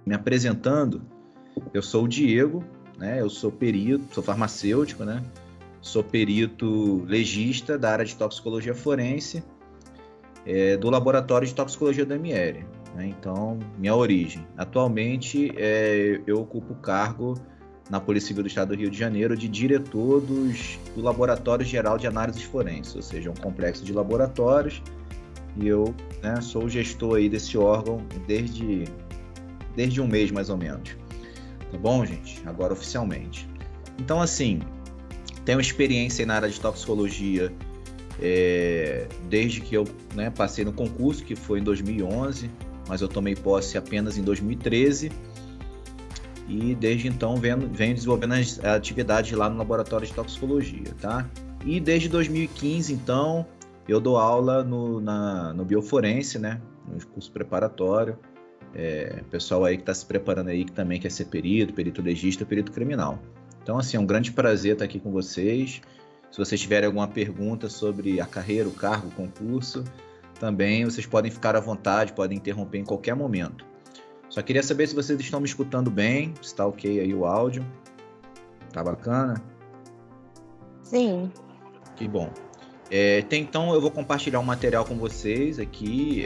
Me apresentando, eu sou o Diego, né? Eu sou perito, sou farmacêutico, né? Sou perito legista da área de toxicologia forense, do laboratório de toxicologia do ML, né? Então, minha origem. Atualmente, eu ocupo o cargo na Polícia Civil do Estado do Rio de Janeiro de diretor do Laboratório Geral de Análises Forenses, ou seja, um complexo de laboratórios, e eu, né, sou o gestor aí desse órgão desde um mês, mais ou menos. Tá bom, gente? Agora oficialmente. Então, assim, tenho experiência aí na área de toxicologia desde que eu, né, passei no concurso, que foi em 2011, mas eu tomei posse apenas em 2013. E desde então venho desenvolvendo as atividades lá no laboratório de toxicologia, tá? E desde 2015, então, eu dou aula no Bioforense, né? No curso preparatório. Pessoal aí que está se preparando aí, que também quer ser perito legista, perito criminal. Então, assim, é um grande prazer estar aqui com vocês. Se vocês tiverem alguma pergunta sobre a carreira, o cargo, o concurso, também vocês podem ficar à vontade, podem interromper em qualquer momento. Só queria saber se vocês estão me escutando bem, se está ok aí o áudio. Tá bacana? Sim. Que bom. Então eu vou compartilhar um material com vocês aqui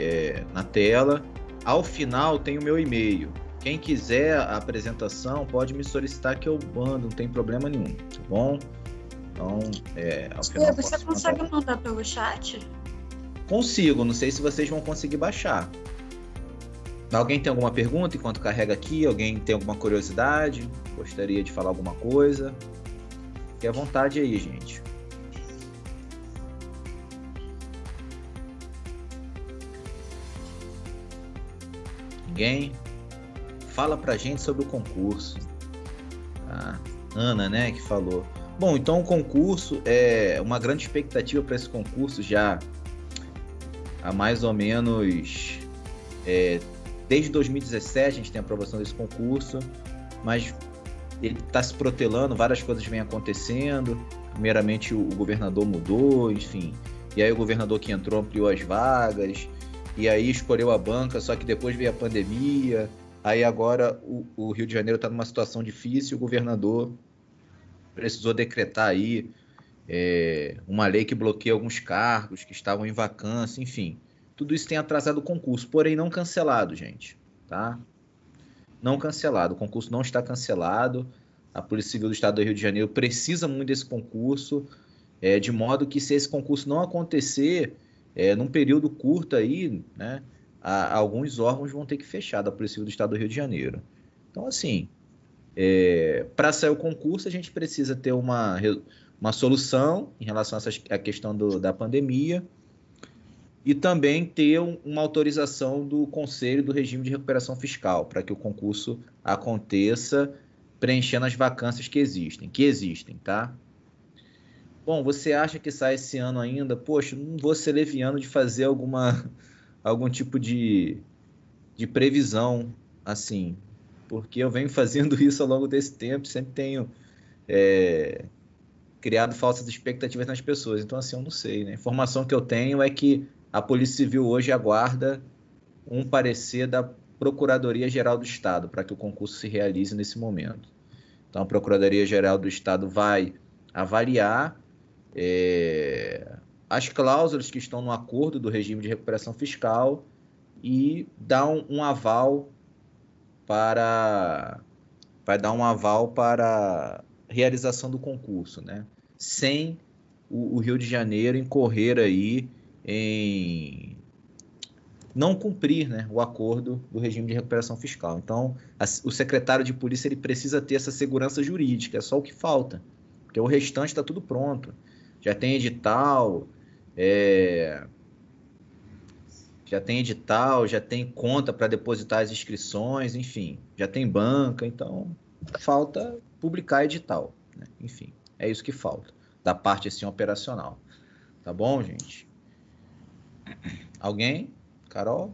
na tela. Ao final tem o meu e-mail. Quem quiser a apresentação pode me solicitar que eu mando, não tem problema nenhum, tá bom? Então, ao final você consegue mandar pelo chat? Consigo, não sei se vocês vão conseguir baixar. Alguém tem alguma pergunta enquanto carrega aqui? Alguém tem alguma curiosidade? Gostaria de falar alguma coisa? Fique à vontade aí, gente. Ninguém? Fala pra gente sobre o concurso. Ana, né, que falou. Bom, então o concurso é uma grande expectativa para esse concurso já há mais ou menos... Desde 2017 a gente tem a aprovação desse concurso, mas ele está se protelando, várias coisas vêm acontecendo. Primeiramente o governador mudou, enfim. E aí o governador que entrou ampliou as vagas, e aí escolheu a banca, só que depois veio a pandemia. Aí agora o Rio de Janeiro está numa situação difícil, o governador precisou decretar aí uma lei que bloqueia alguns cargos que estavam em vacância, enfim. Tudo isso tem atrasado o concurso, porém não cancelado, gente, tá? Não cancelado, o concurso não está cancelado. A Polícia Civil do Estado do Rio de Janeiro precisa muito desse concurso, de modo que se esse concurso não acontecer, num período curto aí, né, alguns órgãos vão ter que fechar da Polícia Civil do Estado do Rio de Janeiro. Então, assim, para sair o concurso, a gente precisa ter uma solução em relação à questão da pandemia, e também ter uma autorização do Conselho do Regime de Recuperação Fiscal, para que o concurso aconteça preenchendo as vacâncias que existem, tá? Bom, você acha que sai esse ano ainda? Poxa, não vou ser leviano de fazer algum tipo de previsão, assim, porque eu venho fazendo isso ao longo desse tempo, sempre tenho criado falsas expectativas nas pessoas, então assim, eu não sei, né? A informação que eu tenho é que a Polícia Civil hoje aguarda um parecer da Procuradoria-Geral do Estado para que o concurso se realize nesse momento. Então, a Procuradoria-Geral do Estado vai avaliar as cláusulas que estão no acordo do regime de recuperação fiscal e dar um aval para... vai dar um aval para a realização do concurso, né? Sem o Rio de Janeiro incorrer aí em não cumprir, né, o acordo do regime de recuperação fiscal. Então, o secretário de polícia ele precisa ter essa segurança jurídica, é só o que falta, porque o restante está tudo pronto. Já tem edital, já tem conta para depositar as inscrições, enfim, já tem banca, então falta publicar edital, né? Enfim, é isso que falta, da parte assim operacional. Tá bom, gente? Alguém? Carol?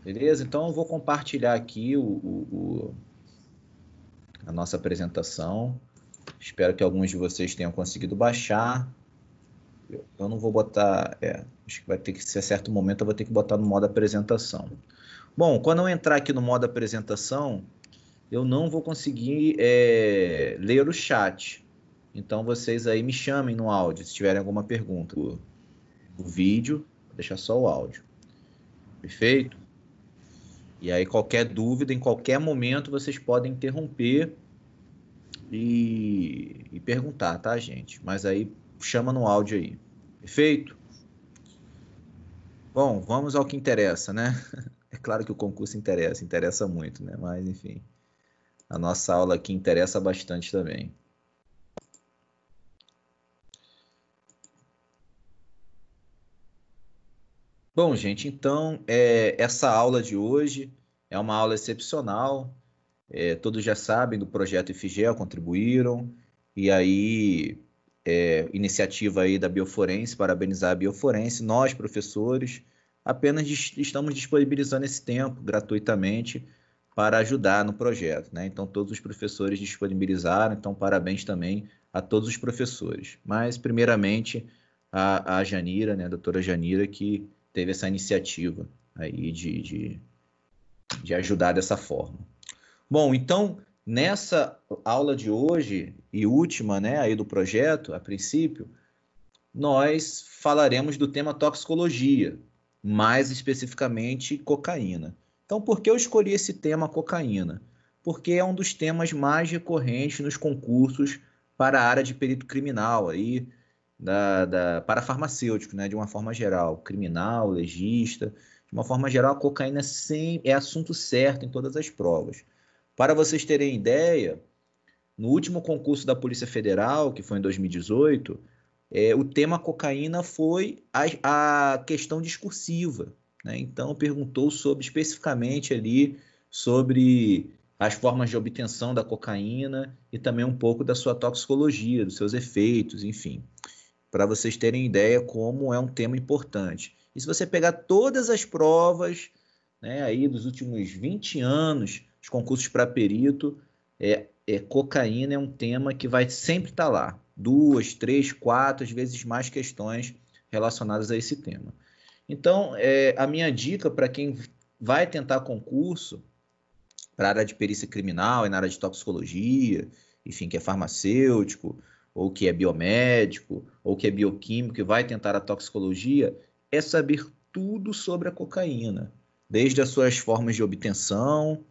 Beleza? Então eu vou compartilhar aqui a nossa apresentação. Espero que alguns de vocês tenham conseguido baixar. Eu não vou botar... acho que vai ter que ser, a certo momento, eu vou ter que botar no modo apresentação. Bom, quando eu entrar aqui no modo apresentação, eu não vou conseguir ler o chat. Então, vocês aí me chamem no áudio, se tiverem alguma pergunta. O vídeo, vou deixar só o áudio. Perfeito? E aí, qualquer dúvida, em qualquer momento, vocês podem interromper e perguntar, tá, gente? Mas aí, chama no áudio aí. Perfeito? Bom, vamos ao que interessa, né? É claro que o concurso interessa muito, né? Mas, enfim, a nossa aula aqui interessa bastante também. Bom, gente, então, essa aula de hoje é uma aula excepcional. Todos já sabem do projeto IFGEL, contribuíram. E aí, iniciativa aí da Bioforense, parabenizar a Bioforense. Nós, professores, apenas estamos disponibilizando esse tempo gratuitamente para ajudar no projeto, né? Então, todos os professores disponibilizaram, então parabéns também a todos os professores. Mas, primeiramente, a Janira, né, a doutora Janira, que teve essa iniciativa aí de ajudar dessa forma. Bom, então, nessa aula de hoje e última, né, aí do projeto, a princípio, nós falaremos do tema toxicologia, mais especificamente cocaína. Então, por que eu escolhi esse tema cocaína? Porque é um dos temas mais recorrentes nos concursos para a área de perito criminal, aí, para farmacêutico, né, de uma forma geral, criminal, legista, de uma forma geral, a cocaína é assunto certo em todas as provas. Para vocês terem ideia, no último concurso da Polícia Federal, que foi em 2018, o tema cocaína foi a questão discursiva, né? Então, perguntou especificamente ali sobre as formas de obtenção da cocaína e também um pouco da sua toxicologia, dos seus efeitos, enfim, para vocês terem ideia como é um tema importante. E se você pegar todas as provas, né, aí dos últimos 20 anos, os concursos para perito, cocaína é um tema que vai sempre estar lá. 2, 3, 4, às vezes mais questões relacionadas a esse tema. Então, a minha dica para quem vai tentar concurso para a área de perícia criminal e na área de toxicologia, enfim, que é farmacêutico, ou que é biomédico, ou que é bioquímico e vai tentar a toxicologia, é saber tudo sobre a cocaína, desde as suas formas de obtenção,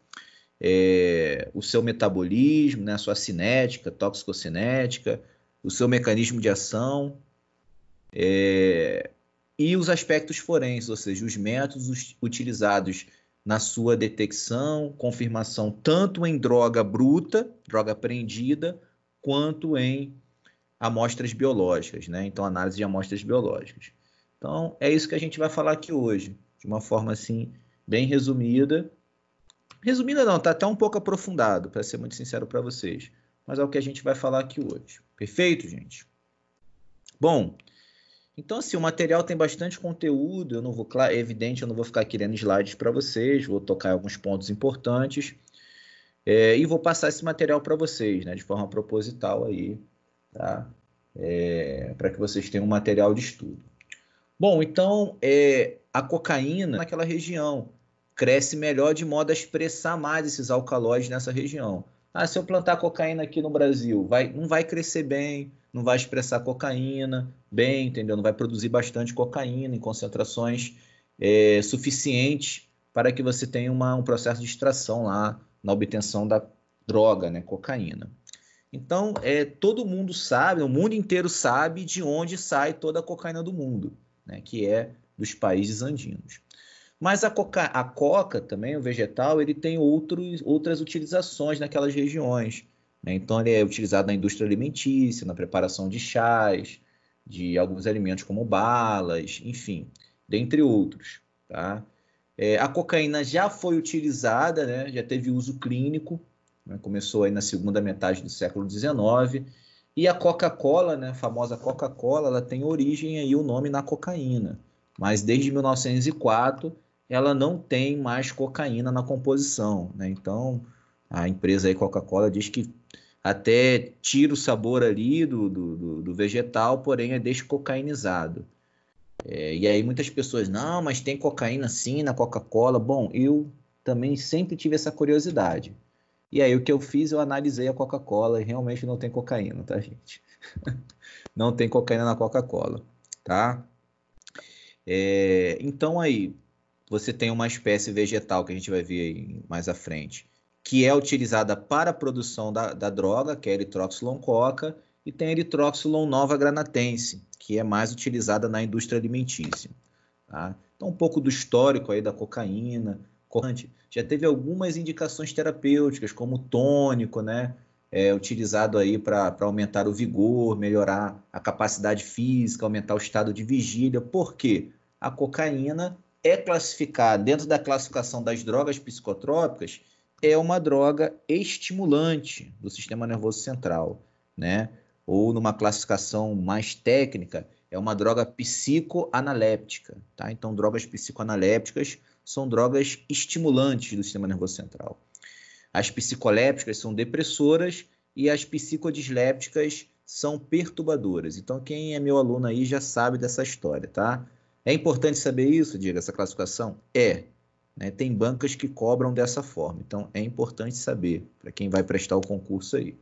o seu metabolismo, né, a sua cinética, toxicocinética, o seu mecanismo de ação, e os aspectos forenses, ou seja, os métodos utilizados na sua detecção, confirmação, tanto em droga bruta, droga apreendida, quanto em amostras biológicas, né? Então, análise de amostras biológicas. Então, é isso que a gente vai falar aqui hoje, de uma forma assim, bem resumida. Resumida não, tá até um pouco aprofundado, para ser muito sincero para vocês. Mas é o que a gente vai falar aqui hoje. Perfeito, gente? Bom, então assim, o material tem bastante conteúdo, é evidente, eu não vou ficar querendo slides para vocês, vou tocar alguns pontos importantes e vou passar esse material para vocês, né, de forma proposital aí, tá? Para que vocês tenham um material de estudo. Bom, então, a cocaína naquela região cresce melhor de modo a expressar mais esses alcaloides nessa região. Se eu plantar cocaína aqui no Brasil, não vai crescer bem, não vai expressar cocaína bem, entendeu? Não vai produzir bastante cocaína em concentrações suficientes para que você tenha um processo de extração lá na obtenção da droga, né, cocaína. Então, todo mundo sabe, o mundo inteiro sabe de onde sai toda a cocaína do mundo, né, que é dos países andinos. Mas a coca também, o vegetal, ele tem outras utilizações naquelas regiões, né? Então, ele é utilizado na indústria alimentícia, na preparação de chás, de alguns alimentos como balas, enfim, dentre outros, tá? A cocaína já foi utilizada, né? Já teve uso clínico, né? Começou aí na segunda metade do século XIX, e a Coca-Cola, né? A famosa Coca-Cola, ela tem origem aí o nome na cocaína, mas desde 1904 ela não tem mais cocaína na composição, né? Então, a empresa aí Coca-Cola diz que até tira o sabor ali do vegetal, porém é descocainizado. E aí muitas pessoas, não, mas tem cocaína sim na Coca-Cola. Bom, eu também sempre tive essa curiosidade. E aí o que eu fiz, eu analisei a Coca-Cola e realmente não tem cocaína, tá, gente? Não tem cocaína na Coca-Cola, tá? Então aí, você tem uma espécie vegetal que a gente vai ver aí mais à frente, que é utilizada para a produção da droga, que é a eritróxilon-coca, e tem a eritróxilon nova granatense, que é mais utilizada na indústria alimentícia. Tá? Então, um pouco do histórico aí da cocaína. Já teve algumas indicações terapêuticas, como tônico, né? Utilizado aí para aumentar o vigor, melhorar a capacidade física, aumentar o estado de vigília. Por quê? A cocaína é classificada, dentro da classificação das drogas psicotrópicas, é uma droga estimulante do sistema nervoso central, né? Ou numa classificação mais técnica, é uma droga psicoanaléptica, tá? Então, drogas psicoanalépticas são drogas estimulantes do sistema nervoso central. As psicolépticas são depressoras e as psicodislépticas são perturbadoras. Então, quem é meu aluno aí já sabe dessa história, tá? É importante saber isso, diga, essa classificação? Né? Tem bancas que cobram dessa forma. Então, é importante saber para quem vai prestar o concurso aí.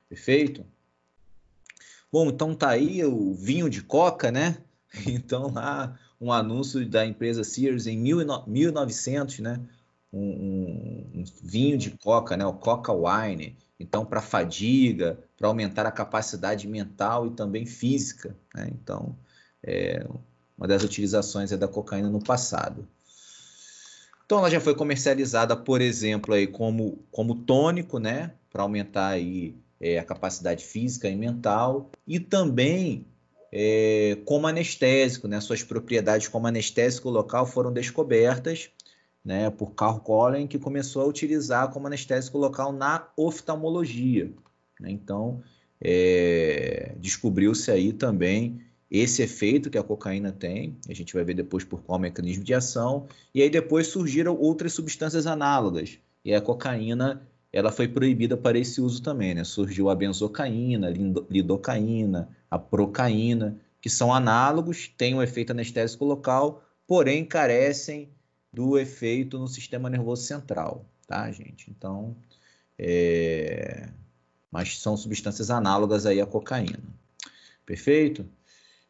Perfeito? Bom, então tá aí o vinho de coca, né? Então lá um anúncio da empresa Sears em 1900, né? Um vinho de coca, né? O Coca Wine. Então para fadiga, para aumentar a capacidade mental e também física, né? Então uma das utilizações da cocaína no passado. Então ela já foi comercializada, por exemplo, aí como tônico, né? Para aumentar aí a capacidade física e mental, e também como anestésico, né? Suas propriedades como anestésico local foram descobertas, né, por Carl Collen, que começou a utilizar como anestésico local na oftalmologia, né? Então, descobriu-se aí também esse efeito que a cocaína tem, a gente vai ver depois por qual mecanismo de ação, e aí depois surgiram outras substâncias análogas, e a cocaína ela foi proibida para esse uso também, né? Surgiu a benzocaína, a lidocaína, a procaína, que são análogos, têm um efeito anestésico local, porém carecem do efeito no sistema nervoso central, tá, gente? Então, mas são substâncias análogas aí à cocaína. Perfeito?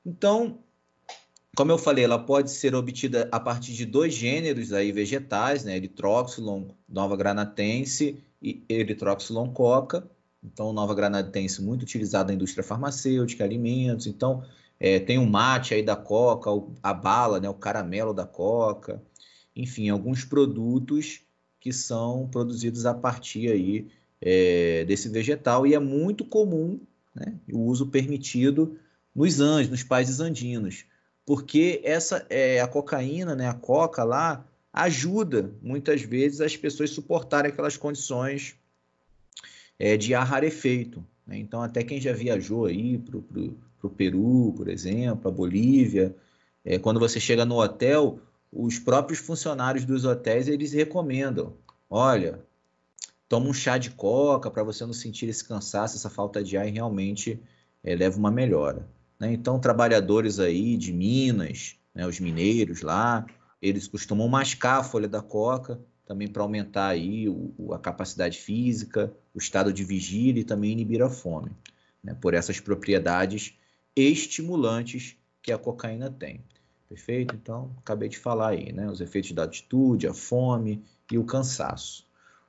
Então, como eu falei, ela pode ser obtida a partir de dois gêneros aí vegetais, né? Eritróxilon nova granatense e Eritróxilon coca. Então, nova granatense muito utilizada na indústria farmacêutica, alimentos. Então, tem o mate aí da coca, a bala, né? O caramelo da coca. Enfim, alguns produtos que são produzidos a partir aí desse vegetal. E é muito comum, né, o uso permitido nos países andinos, porque a cocaína, né, a coca lá, ajuda muitas vezes as pessoas a suportarem aquelas condições de ar rarefeito, né? Então, até quem já viajou aí para o Peru, por exemplo, a Bolívia, quando você chega no hotel, os próprios funcionários dos hotéis, eles recomendam, olha, toma um chá de coca para você não sentir esse cansaço, essa falta de ar, e realmente leva uma melhora, né? Então, trabalhadores aí de Minas, né, os mineiros lá, eles costumam mascar a folha da coca, também para aumentar aí a capacidade física, o estado de vigília e também inibir a fome, né, por essas propriedades estimulantes que a cocaína tem. Perfeito? Então, acabei de falar aí, né, os efeitos da altitude, a fome e o cansaço.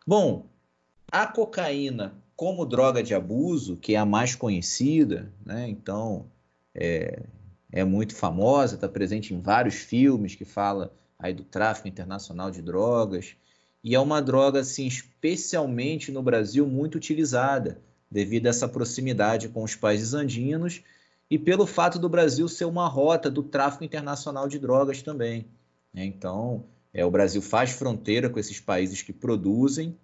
Bom, a cocaína como droga de abuso, que é a mais conhecida, né? Então é muito famosa, está presente em vários filmes que fala aí do tráfico internacional de drogas, e é uma droga, assim, especialmente no Brasil, muito utilizada, devido a essa proximidade com os países andinos e pelo fato do Brasil ser uma rota do tráfico internacional de drogas também, né? Então, o Brasil faz fronteira com esses países que produzem,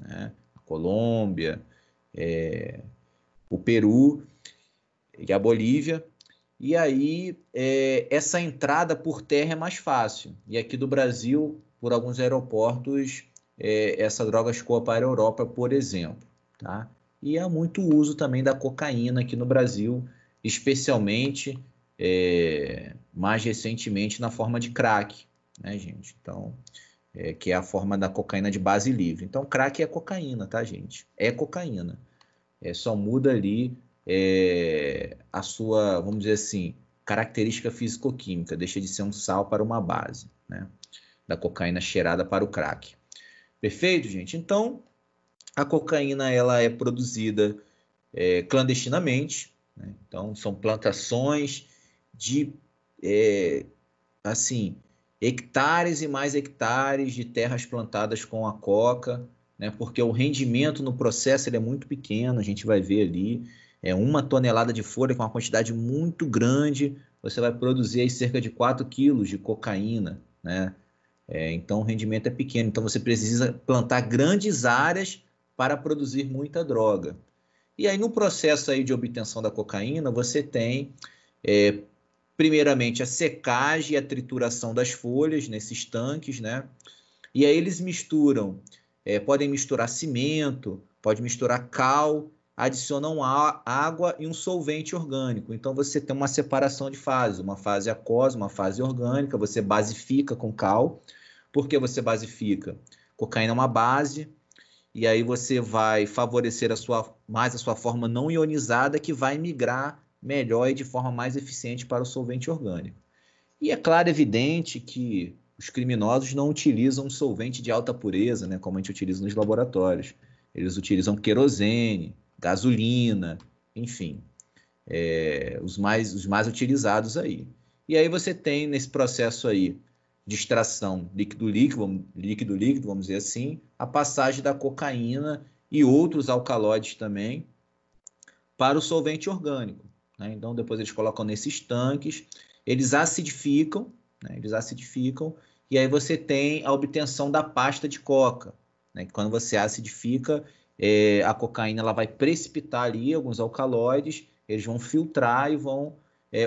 né? Colômbia, o Peru e a Bolívia, e aí essa entrada por terra é mais fácil. E aqui do Brasil, por alguns aeroportos, essa droga escoa para a Europa, por exemplo, tá? e há muito uso também da cocaína aqui no Brasil, especialmente mais recentemente na forma de crack, né, gente? Então, que é a forma da cocaína de base livre. Então, crack é cocaína, tá, gente? É cocaína. Só muda ali a sua, vamos dizer assim, característica físico-química. Deixa de ser um sal para uma base, né? Da cocaína cheirada para o crack. Perfeito, gente? Então, a cocaína ela é produzida clandestinamente, né? Então, são plantações de, assim, hectares e mais hectares de terras plantadas com a coca, né? Porque o rendimento no processo ele é muito pequeno, a gente vai ver ali, 1 tonelada de folha com uma quantidade muito grande, você vai produzir aí cerca de 4 quilos de cocaína, né? Então o rendimento é pequeno, então você precisa plantar grandes áreas para produzir muita droga. E aí no processo aí de obtenção da cocaína, você tem primeiramente a secagem e a trituração das folhas nesses tanques, né? E aí eles misturam, podem misturar cimento, pode misturar cal, adicionam água e um solvente orgânico. Então você tem uma separação de fases, uma fase aquosa, uma fase orgânica, você basifica com cal. Por que você basifica? Cocaína é uma base, e aí você vai favorecer mais a sua forma não ionizada, que vai migrar melhor e de forma mais eficiente para o solvente orgânico. E é claro, evidente que os criminosos não utilizam solvente de alta pureza, né, como a gente utiliza nos laboratórios. Eles utilizam querosene, gasolina, enfim, os mais utilizados aí. E aí você tem nesse processo aí de extração líquido-líquido, vamos dizer assim, a passagem da cocaína e outros alcaloides também para o solvente orgânico, né? Então depois eles colocam nesses tanques, eles acidificam, né? E aí você tem a obtenção da pasta de coca, né? Quando você acidifica, a cocaína ela vai precipitar ali alguns alcaloides, eles vão filtrar e vão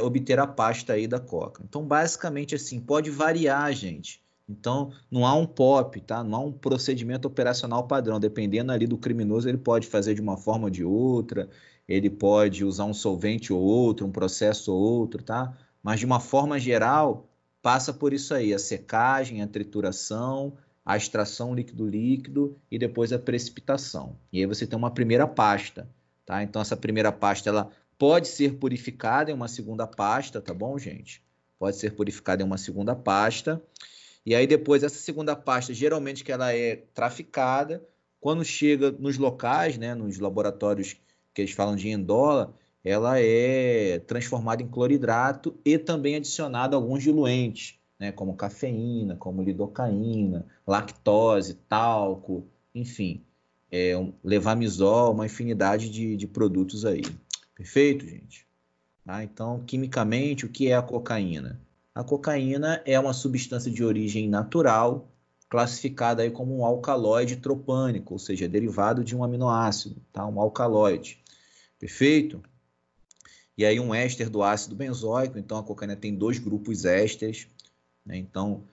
obter a pasta aí da coca. Então, basicamente assim, pode variar, gente. Então, não há um POP, tá? Não há um procedimento operacional padrão. Dependendo ali do criminoso, ele pode fazer de uma forma ou de outra, ele pode usar um solvente ou outro, um processo ou outro, tá? Mas, de uma forma geral, passa por isso aí, a secagem, a trituração, a extração líquido-líquido e depois a precipitação. E aí você tem uma primeira pasta, tá? Então, essa primeira pasta, ela pode ser purificada em uma segunda pasta, tá bom, gente? Pode ser purificada em uma segunda pasta. E aí depois essa segunda pasta, geralmente que ela é traficada, quando chega nos locais, né, nos laboratórios que eles falam de endola, ela é transformada em cloridrato e também adicionada alguns diluentes, né, como cafeína, como lidocaína, lactose, talco, enfim, levamisol, uma infinidade de produtos aí. Perfeito, gente? Tá? Então, quimicamente, o que é a cocaína? A cocaína é uma substância de origem natural, classificada aí como um alcaloide tropânico, ou seja, derivado de um aminoácido, tá? Um alcaloide. Perfeito? E aí um éster do ácido benzoico, então a cocaína tem 2 grupos ésteres, né? Então,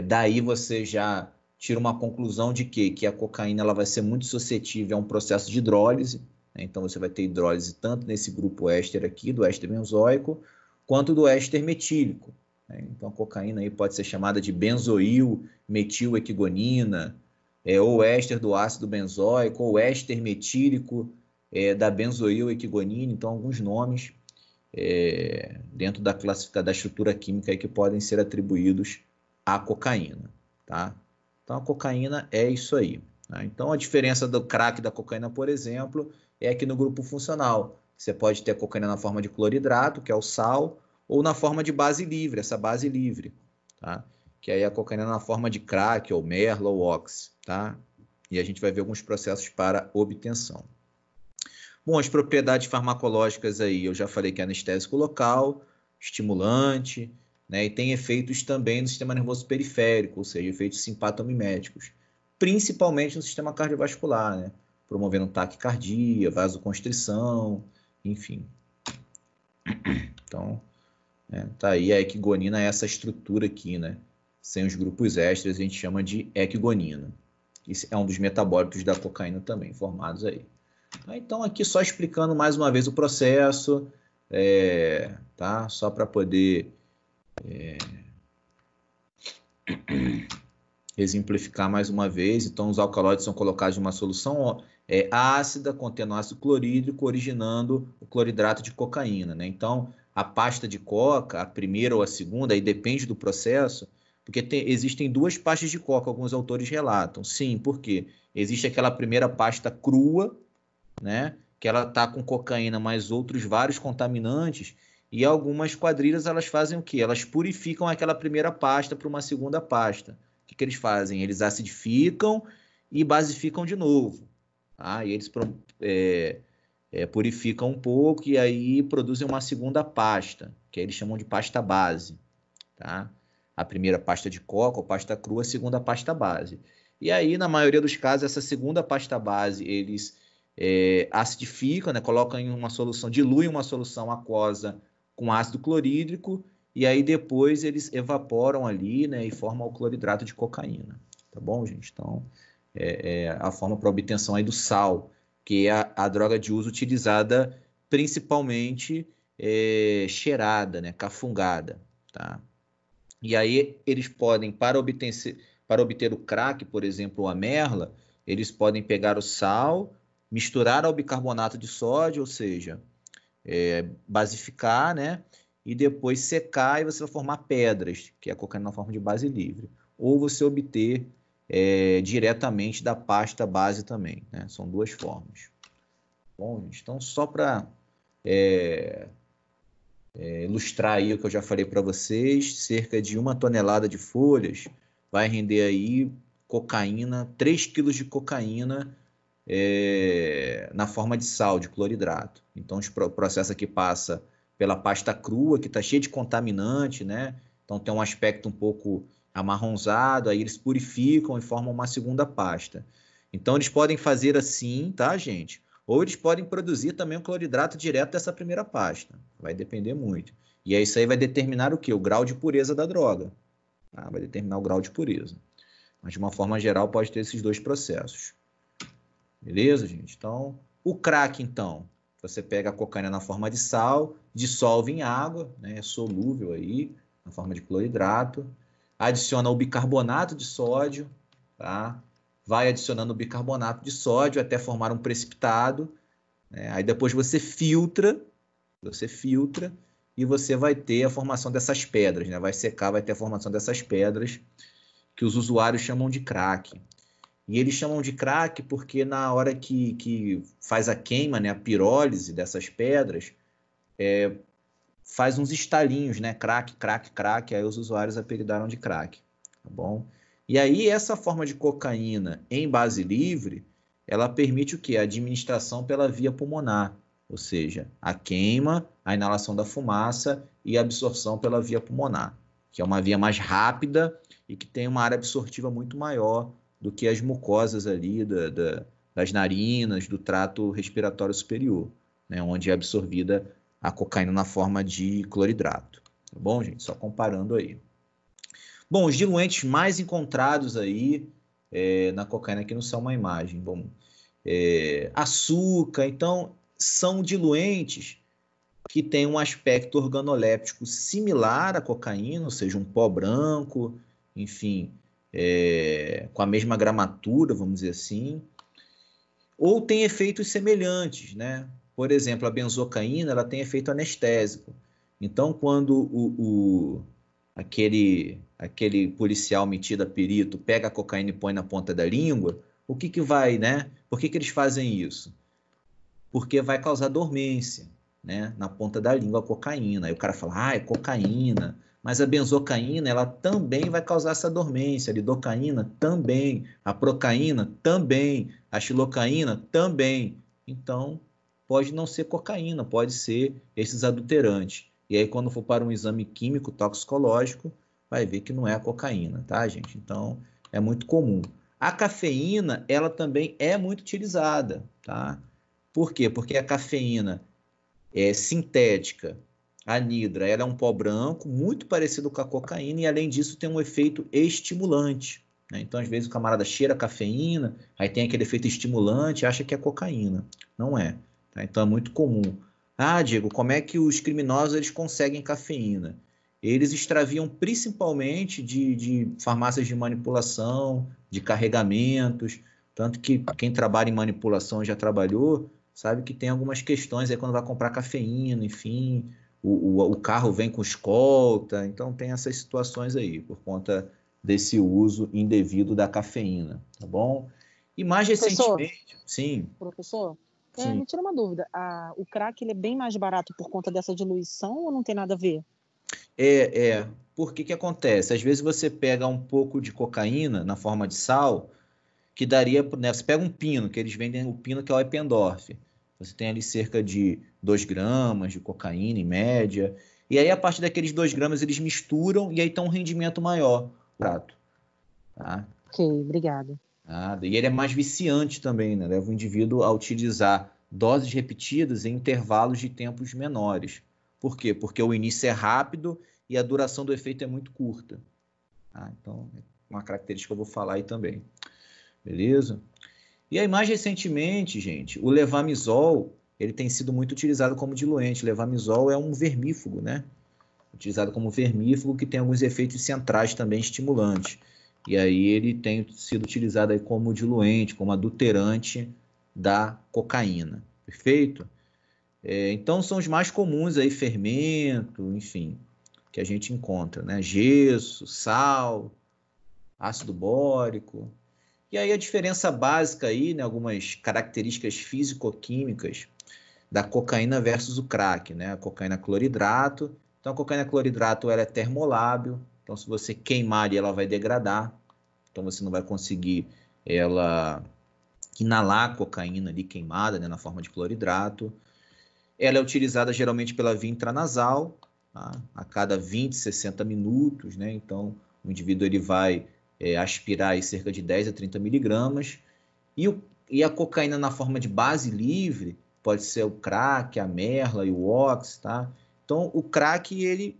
daí você já tira uma conclusão de que a cocaína ela vai ser muito suscetível a um processo de hidrólise, né? Então você vai ter hidrólise tanto nesse grupo éster aqui, do éster benzoico, quanto do éster metílico, né? Então a cocaína aí pode ser chamada de benzoil metilequigonina, ou éster do ácido benzoico, ou éster metílico da benzoilequigonina, então alguns nomes dentro da classificação da estrutura química aí que podem ser atribuídos à cocaína, tá? Então a cocaína é isso aí, tá? Então a diferença do crack e da cocaína, por exemplo, é que no grupo funcional você pode ter a cocaína na forma de cloridrato, que é o sal, ou na forma de base livre, essa base livre, tá? Que aí a cocaína na forma de crack, ou merla, ou ox, tá? E a gente vai ver alguns processos para obtenção. Bom, as propriedades farmacológicas aí, eu já falei que é anestésico local, estimulante, né? E tem efeitos também no sistema nervoso periférico, ou seja, efeitos simpatomiméticos, principalmente no sistema cardiovascular, né? Promovendo taquicardia, vasoconstrição, enfim. Então, tá aí a equigonina, essa estrutura aqui, né? Sem os grupos ésteres, a gente chama de equigonina. Isso é um dos metabólitos da cocaína também, formados aí. Então, aqui só explicando mais uma vez o processo, tá? Só para poder exemplificar mais uma vez. Então, os alcaloides são colocados em uma solução ácida, contendo ácido clorídrico, originando o cloridrato de cocaína, né? Então, a pasta de coca, a primeira ou a segunda, aí depende do processo, porque existem duas pastas de coca, alguns autores relatam. Sim, por quê? Existe aquela primeira pasta crua, né? Que ela está com cocaína mais outros vários contaminantes, e algumas quadrilhas elas fazem o quê? Elas purificam aquela primeira pasta para uma segunda pasta. O que eles fazem? Eles acidificam e basificam de novo. Tá? E eles purificam um pouco e aí produzem uma segunda pasta, que eles chamam de pasta base. Tá? A primeira pasta de coca ou pasta crua, a segunda pasta base. E aí, na maioria dos casos, essa segunda pasta base, eles acidificam, né? Colocam em uma solução, diluem uma solução aquosa com ácido clorídrico, e aí depois eles evaporam ali, né? E formam o cloridrato de cocaína. Tá bom, gente? Então, a forma para obtenção aí do sal, que é a droga de uso utilizada principalmente cheirada, né? Cafungada, tá? E aí eles podem, para obter o crack, por exemplo, a merla, eles podem pegar o sal, misturar ao bicarbonato de sódio, ou seja, basificar, né? E depois secar e você vai formar pedras, que é a cocaína na forma de base livre. Ou você obter diretamente da pasta base também, né? São duas formas. Bom, gente, então só para ilustrar aí o que eu já falei para vocês, cerca de 1 tonelada de folhas vai render aí cocaína, 3 quilos de cocaína na forma de sal, de cloridrato. Então, o processo aqui passa pela pasta crua, que está cheia de contaminante, né? Então, tem um aspecto um pouco amarronzado, aí eles purificam e formam uma segunda pasta. Então, eles podem fazer assim, tá, gente? Ou eles podem produzir também o cloridrato direto dessa primeira pasta. Vai depender muito. E aí isso aí vai determinar o quê? O grau de pureza da droga. Tá? Vai determinar o grau de pureza. Mas, de uma forma geral, pode ter esses dois processos. Beleza, gente? Então, o crack, então, você pega a cocaína na forma de sal, dissolve em água, né? É solúvel aí, na forma de cloridrato, adiciona o bicarbonato de sódio, tá? Vai adicionando o bicarbonato de sódio até formar um precipitado, né? Aí depois você filtra e você vai ter a formação dessas pedras, né? Vai secar, vai ter a formação dessas pedras que os usuários chamam de crack. E eles chamam de crack porque na hora que faz a queima, né, a pirólise dessas pedras, faz uns estalinhos, né? Crack, crack, crack, aí os usuários apelidaram de crack, tá bom? E aí essa forma de cocaína em base livre, ela permite o quê? A administração pela via pulmonar, ou seja, a queima, a inalação da fumaça e a absorção pela via pulmonar, que é uma via mais rápida e que tem uma área absortiva muito maior do que as mucosas ali das narinas, do trato respiratório superior, né, onde é absorvida a cocaína na forma de cloridrato. Tá bom, gente? Só comparando aí. Bom, os diluentes mais encontrados aí na cocaína, aqui não são uma imagem. Bom, açúcar, então, são diluentes que têm um aspecto organoléptico similar à cocaína, ou seja, um pó branco, enfim, com a mesma gramatura, vamos dizer assim, ou tem efeitos semelhantes, né? Por exemplo, a benzocaína, ela tem efeito anestésico. Então, quando aquele policial metido a perito pega a cocaína e põe na ponta da língua, o que vai, né? Por que eles fazem isso? Porque vai causar dormência, né? Na ponta da língua a cocaína. Aí o cara fala, é cocaína. Mas a benzocaína, ela também vai causar essa dormência. A lidocaína também. A procaína também. A xilocaína também. Então, pode não ser cocaína, pode ser esses adulterantes. E aí, quando for para um exame químico toxicológico, vai ver que não é a cocaína, tá, gente? Então, é muito comum. A cafeína, ela também é muito utilizada, tá? Por quê? Porque a cafeína é sintética, anidra, ela é um pó branco, muito parecido com a cocaína, e além disso tem um efeito estimulante, né? Então, às vezes, o camarada cheira a cafeína, aí tem aquele efeito estimulante, acha que é cocaína. Não é. Tá? Então, é muito comum. Ah, Diego, como é que os criminosos eles conseguem cafeína? Eles extraviam principalmente de farmácias de manipulação, de carregamentos, tanto que quem trabalha em manipulação já trabalhou, sabe que tem algumas questões aí quando vai comprar cafeína, enfim, o carro vem com escolta, então tem essas situações aí, por conta desse uso indevido da cafeína, tá bom? E mais Professor, recentemente, sim, professor, sim. me tira uma dúvida. O crack ele é bem mais barato por conta dessa diluição ou não tem nada a ver? Por que que acontece? Às vezes você pega um pouco de cocaína na forma de sal, que daria, né, você pega um pino, que eles vendem o pino que é o Eppendorf. Você tem ali cerca de 2 gramas de cocaína em média, e aí a partir daqueles 2 gramas eles misturam e aí tem um rendimento maior, prato, tá? Ok, obrigada. Nada. E ele é mais viciante também, né? Leva o indivíduo a utilizar doses repetidas em intervalos de tempos menores. Por quê? Porque o início é rápido e a duração do efeito é muito curta. Tá? Então, é uma característica que eu vou falar aí também. Beleza? E aí, mais recentemente, gente, o levamisol, ele tem sido muito utilizado como diluente. O levamisol é um vermífugo, né? Utilizado como vermífugo que tem alguns efeitos centrais também estimulantes. E aí ele tem sido utilizado aí como diluente, como adulterante da cocaína. Perfeito? Então são os mais comuns aí, fermento, enfim, que a gente encontra, né? Gesso, sal, ácido bórico. E aí a diferença básica aí, né? Algumas características físico-químicas da cocaína versus o crack, né? A cocaína cloridrato. Então, a cocaína cloridrato ela é termolábil. Então, se você queimar ela vai degradar. Então, você não vai conseguir ela inalar a cocaína ali queimada, né, na forma de cloridrato. Ela é utilizada geralmente pela via intranasal, tá? A cada 20, 60 minutos, né? Então, o indivíduo ele vai aspirar aí cerca de 10 a 30 miligramas. E a cocaína na forma de base livre, pode ser o crack, a merla e o ox, tá? Então, o crack, ele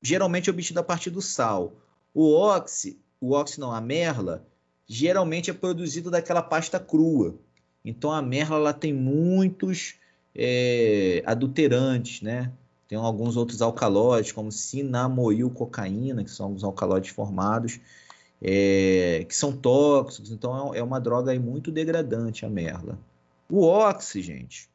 geralmente é obtido a partir do sal. O ox não, a merla, geralmente é produzido daquela pasta crua. Então, a merla, ela tem muitos adulterantes, né? Tem alguns outros alcaloides, como cinamoil-cocaína, que são os alcaloides formados, que são tóxicos, então é uma droga aí muito degradante a merla. O oxi, gente,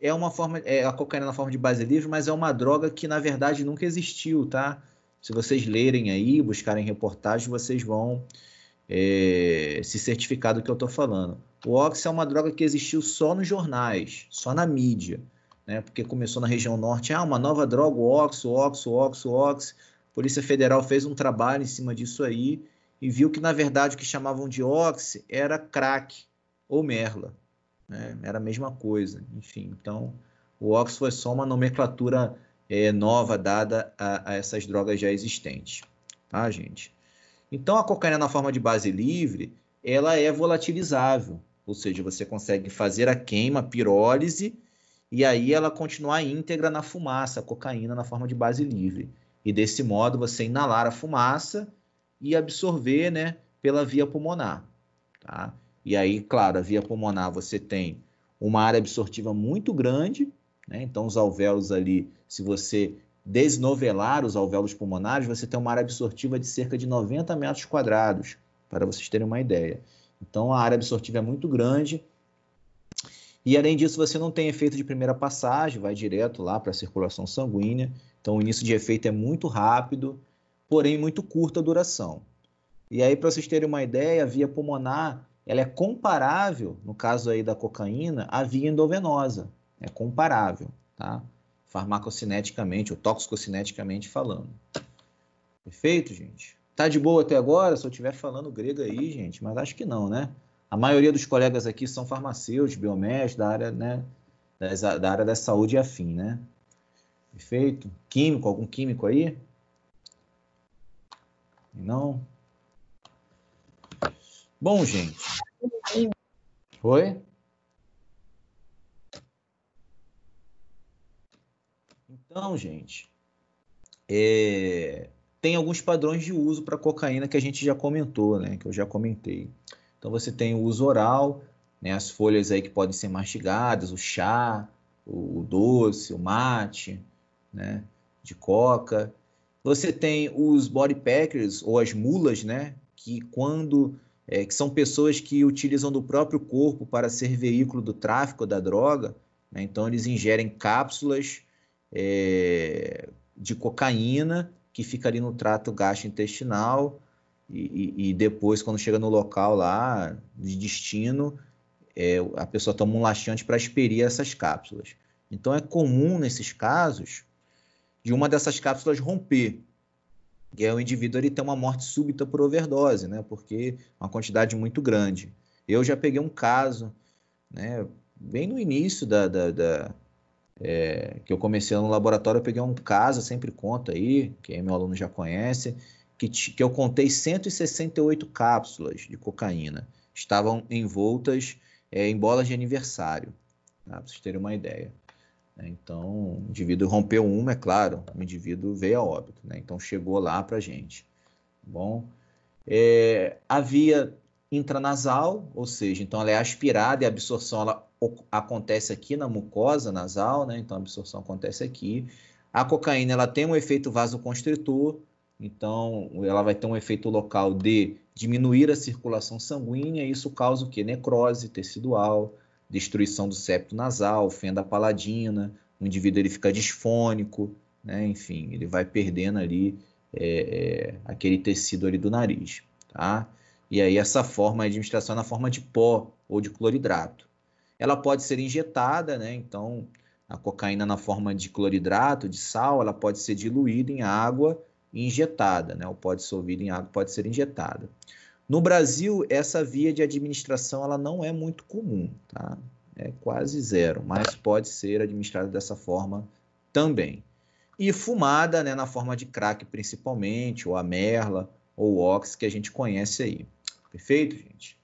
é a cocaína na forma de base livre, mas é uma droga que na verdade nunca existiu, tá? Se vocês lerem aí, buscarem reportagens, vocês vão se certificar do que eu estou falando. O oxi é uma droga que existiu só nos jornais, só na mídia, né? Porque começou na região norte, uma nova droga, o oxi, o oxi, o oxi, o oxi. A Polícia Federal fez um trabalho em cima disso aí e viu que, na verdade, o que chamavam de oxi era crack ou merla, né? Era a mesma coisa, enfim. Então, o oxi foi só uma nomenclatura nova dada a essas drogas já existentes, tá, gente? Então, a cocaína na forma de base livre, ela é volatilizável, ou seja, você consegue fazer a queima, a pirólise, e aí ela continuar íntegra na fumaça, a cocaína na forma de base livre. E desse modo você inalar a fumaça e absorver, né, pela via pulmonar, tá? E aí, claro, a via pulmonar você tem uma área absortiva muito grande, né? Então os alvéolos ali, se você desnovelar os alvéolos pulmonares, você tem uma área absortiva de cerca de 90 metros quadrados, para vocês terem uma ideia. Então a área absortiva é muito grande. E além disso, você não tem efeito de primeira passagem, vai direto lá para a circulação sanguínea. Então o início de efeito é muito rápido, porém muito curta a duração. E aí, para vocês terem uma ideia, a via pulmonar ela é comparável, no caso aí da cocaína, à via endovenosa. É comparável, tá? Farmacocineticamente ou toxicocineticamente falando. Perfeito, gente? Tá de boa até agora? Se eu estiver falando grego aí, gente, mas acho que não, né? A maioria dos colegas aqui são farmacêuticos, biomédicos, da área, né, da área da saúde e afim, né? Perfeito? Químico, algum químico aí? Não? Bom, gente. Foi? Então, gente, tem alguns padrões de uso para cocaína que a gente já comentou, né? Que eu já comentei. Então você tem o uso oral, né? As folhas aí que podem ser mastigadas, o chá, o doce, o mate, né? De coca. Você tem os body packers ou as mulas, né? Que que são pessoas que utilizam do próprio corpo para ser veículo do tráfico da droga, né? Então eles ingerem cápsulas de cocaína que fica ali no trato gastrointestinal e depois, quando chega no local lá de destino, a pessoa toma um laxante para expelir essas cápsulas. Então é comum nesses casos de uma dessas cápsulas romper, e aí o indivíduo ele tem uma morte súbita por overdose, né? Porque é uma quantidade muito grande. Eu já peguei um caso, né? Bem no início que eu comecei no laboratório, eu peguei um caso, eu sempre conto aí, que meu aluno já conhece, que eu contei 168 cápsulas de cocaína. Estavam envoltas em bolas de aniversário, tá? Para vocês terem uma ideia. Então, o indivíduo rompeu uma, é claro, o indivíduo veio a óbito, né? Então chegou lá para a gente. Bom, a via intranasal, ou seja, então ela é aspirada e a absorção acontece aqui na mucosa nasal, né? Então a absorção acontece aqui. A cocaína ela tem um efeito vasoconstritor, então ela vai ter um efeito local de diminuir a circulação sanguínea, e isso causa o quê? Necrose tecidual, destruição do septo nasal, fenda paladina, o indivíduo ele fica disfônico, né? Enfim, ele vai perdendo ali aquele tecido ali do nariz, tá? E aí essa forma de administração é na forma de pó ou de cloridrato. Ela pode ser injetada, né? Então a cocaína na forma de cloridrato, de sal, ela pode ser diluída em água e injetada, né? O pó dissolvido em água pode ser injetada. No Brasil, essa via de administração ela não é muito comum, tá? É quase zero, mas pode ser administrada dessa forma também. E fumada, né, na forma de crack principalmente, ou a merla, ou o ox, que a gente conhece aí. Perfeito, gente?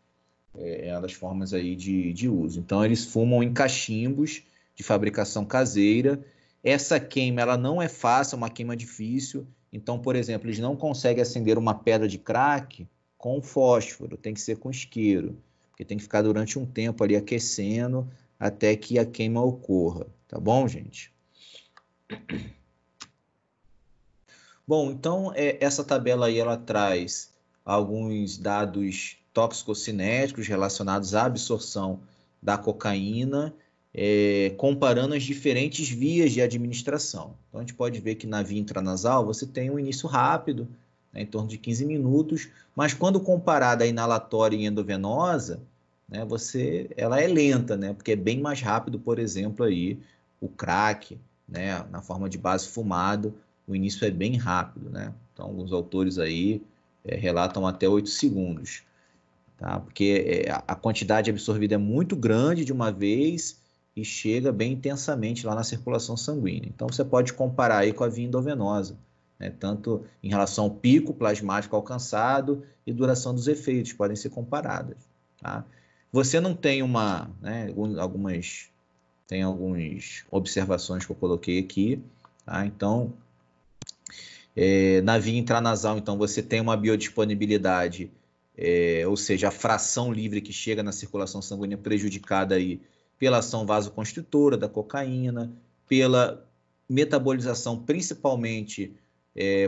É uma das formas aí de uso. Então, eles fumam em cachimbos de fabricação caseira. Essa queima ela não é fácil, é uma queima difícil. Então, por exemplo, eles não conseguem acender uma pedra de crack com fósforo, tem que ser com isqueiro, porque tem que ficar durante um tempo ali aquecendo até que a queima ocorra. Tá bom, gente? Bom, então essa tabela aí ela traz alguns dados toxicocinéticos relacionados à absorção da cocaína, comparando as diferentes vias de administração. Então a gente pode ver que na via intranasal você tem um início rápido, né, em torno de 15 minutos, mas quando comparada a inalatória e endovenosa, né, ela é lenta, né, porque é bem mais rápido, por exemplo, aí, o crack, né, na forma de base fumado, o início é bem rápido, né? Então, alguns autores aí relatam até 8 segundos, tá? Porque a quantidade absorvida é muito grande de uma vez e chega bem intensamente lá na circulação sanguínea. Então, você pode comparar aí com a via endovenosa, né? Tanto em relação ao pico plasmático alcançado e duração dos efeitos, podem ser comparadas, tá? Você não tem tem algumas observações que eu coloquei aqui, tá? Então, na via intranasal, então, você tem uma biodisponibilidade, ou seja, a fração livre que chega na circulação sanguínea prejudicada aí pela ação vasoconstritora da cocaína, pela metabolização principalmente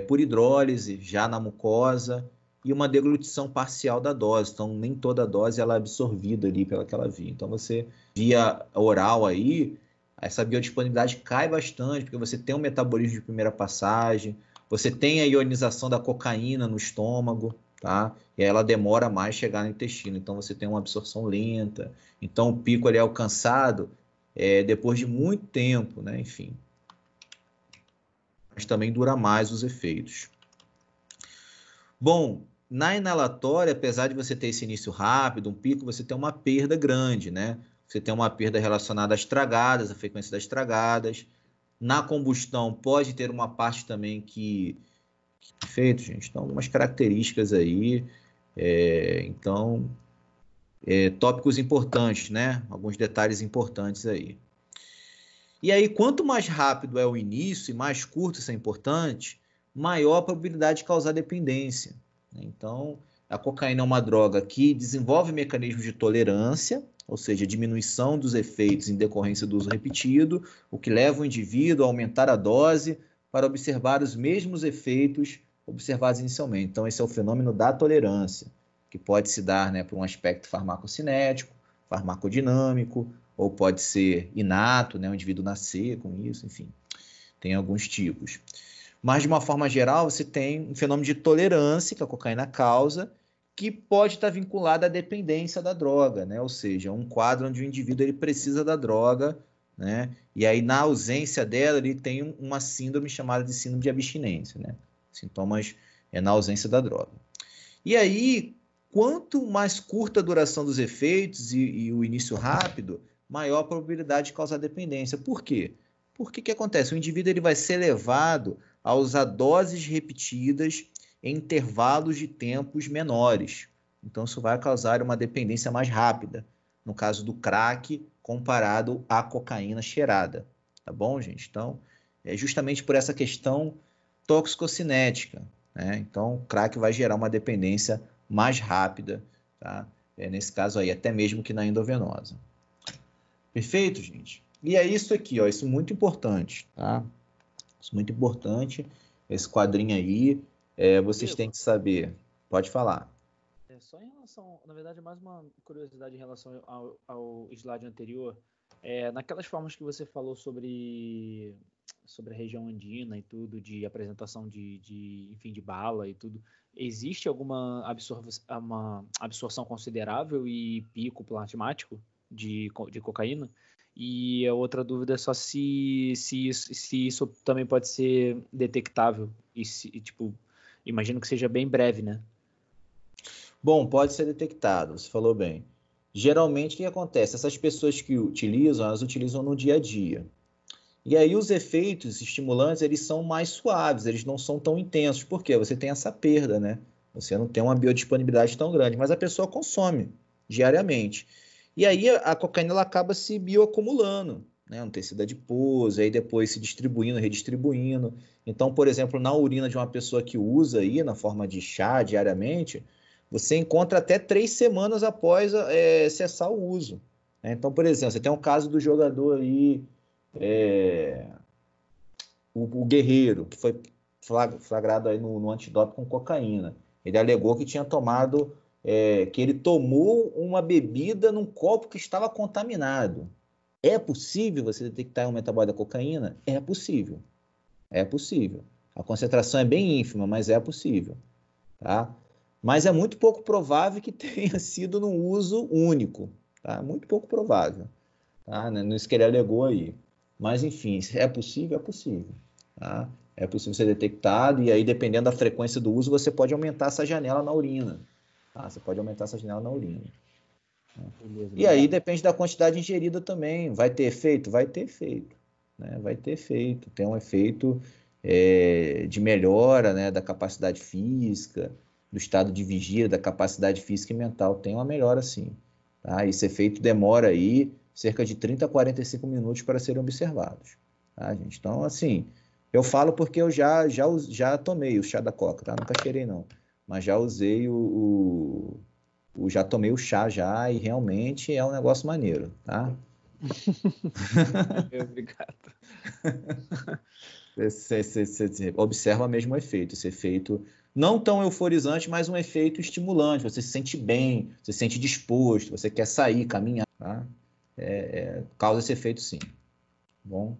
por hidrólise, já na mucosa, e uma deglutição parcial da dose. Então, nem toda a dose ela é absorvida ali pelaquela via. Então, você, via oral aí, essa biodisponibilidade cai bastante, porque você tem um metabolismo de primeira passagem, você tem a ionização da cocaína no estômago, tá? E aí ela demora mais chegar no intestino, então você tem uma absorção lenta. Então o pico ali é alcançado depois de muito tempo, né? Enfim. Mas também dura mais os efeitos. Bom, na inalatória, apesar de você ter esse início rápido, um pico, você tem uma perda grande, né? Você tem uma perda relacionada às tragadas, à frequência das tragadas. Na combustão pode ter uma parte também que feito, gente. Então, algumas características aí. Então, tópicos importantes, né? Alguns detalhes importantes aí. E aí, quanto mais rápido é o início e mais curto isso é importante, maior a probabilidade de causar dependência. Então, a cocaína é uma droga que desenvolve mecanismos de tolerância, ou seja, diminuição dos efeitos em decorrência do uso repetido, o que leva o indivíduo a aumentar a dose para observar os mesmos efeitos observados inicialmente. Então, esse é o fenômeno da tolerância, que pode se dar, né, por um aspecto farmacocinético, farmacodinâmico, ou pode ser inato, né, o indivíduo nascer com isso, enfim, tem alguns tipos. Mas, de uma forma geral, você tem um fenômeno de tolerância que a cocaína causa, que pode estar vinculado à dependência da droga, né? Ou seja, um quadro onde o indivíduo ele precisa da droga, né? E aí, na ausência dela, ele tem uma síndrome chamada de síndrome de abstinência, né? Sintomas na ausência da droga. E aí, quanto mais curta a duração dos efeitos e o início rápido, maior a probabilidade de causar dependência. Por quê? Porque o que acontece? O indivíduo ele vai ser levado a usar doses repetidas em intervalos de tempos menores. Então, isso vai causar uma dependência mais rápida, no caso do crack, comparado à cocaína cheirada. Tá bom, gente? Então, é justamente por essa questão toxicocinética, né? Então, o crack vai gerar uma dependência mais rápida, tá? Nesse caso aí, até mesmo que na endovenosa. Perfeito, gente? E é isso aqui, ó, isso é muito importante, tá? Isso é muito importante, esse quadrinho aí, vocês têm que saber. Pode falar. Só em relação, na verdade, mais uma curiosidade em relação ao slide anterior, naquelas formas que você falou sobre a região andina e tudo, de apresentação enfim, de bala e tudo, existe alguma absorção considerável e pico plasmático de cocaína? E a outra dúvida é só se isso também pode ser detectável. Tipo, imagino que seja bem breve, né? Bom, pode ser detectado, você falou bem. Geralmente, o que acontece? Essas pessoas que utilizam, elas utilizam no dia a dia. E aí os efeitos estimulantes, eles são mais suaves, eles não são tão intensos. Por quê? Você tem essa perda, né? Você não tem uma biodisponibilidade tão grande, mas a pessoa consome diariamente. E aí a cocaína ela acaba se bioacumulando, né, no tecido adiposo, aí depois se distribuindo, redistribuindo. Então, por exemplo, na urina de uma pessoa que usa aí na forma de chá diariamente, você encontra até 3 semanas após cessar o uso. Né? Então, por exemplo, você tem um caso do jogador aí, o Guerreiro, que foi flagrado aí no antidoping com cocaína. Ele alegou que tinha tomado... que ele tomou uma bebida num copo que estava contaminado. É possível você detectar um metabólito da cocaína? É possível. É possível. A concentração é bem ínfima, mas é possível. Tá? Mas é muito pouco provável que tenha sido num uso único. Tá? Muito pouco provável. Tá? Nisso que ele alegou aí. Mas, enfim, é possível? É possível. Tá? É possível ser detectado e aí, dependendo da frequência do uso, você pode aumentar essa janela na urina. Você pode aumentar essa janela na urina. Beleza, e aí depende da quantidade ingerida também. Vai ter efeito? Vai ter efeito. Né? Vai ter efeito. Tem um efeito de melhora, né, da capacidade física, do estado de vigília, da capacidade física e mental. Tem uma melhora sim. Tá? Esse efeito demora aí cerca de 30 a 45 minutos para serem observados. Tá, gente? Então, assim, eu falo porque eu já tomei o chá da coca, tá? Nunca cheirei não. Mas já usei já tomei o chá já e realmente é um negócio maneiro, tá? Obrigado. Você observa mesmo o efeito, esse efeito não tão euforizante, mas um efeito estimulante, você se sente bem, você se sente disposto, você quer sair, caminhar, tá? Causa esse efeito sim. Bom.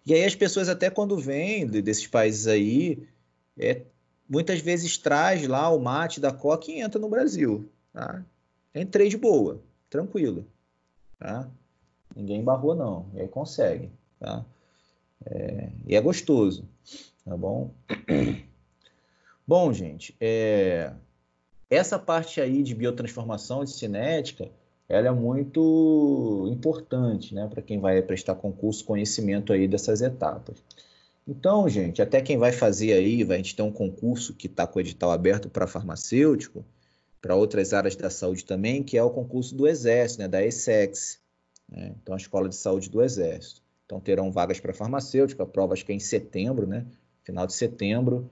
E aí as pessoas até quando vêm desses países aí, muitas vezes traz lá o mate da coca e entra no Brasil. Tá? Entrei de boa, tranquilo. Tá? Ninguém barrou não, e aí consegue. Tá? E é gostoso. Tá bom? Bom, gente, essa parte aí de biotransformação, de cinética, ela é muito importante, né, para quem vai prestar concurso, conhecimento aí dessas etapas. Então, gente, até quem vai fazer aí, a gente tem um concurso que está com o edital aberto para farmacêutico, para outras áreas da saúde também, que é o concurso do Exército, né, da ESSEX, né? Então, a Escola de Saúde do Exército. Então, terão vagas para farmacêutico, a prova acho que é em setembro, né, final de setembro.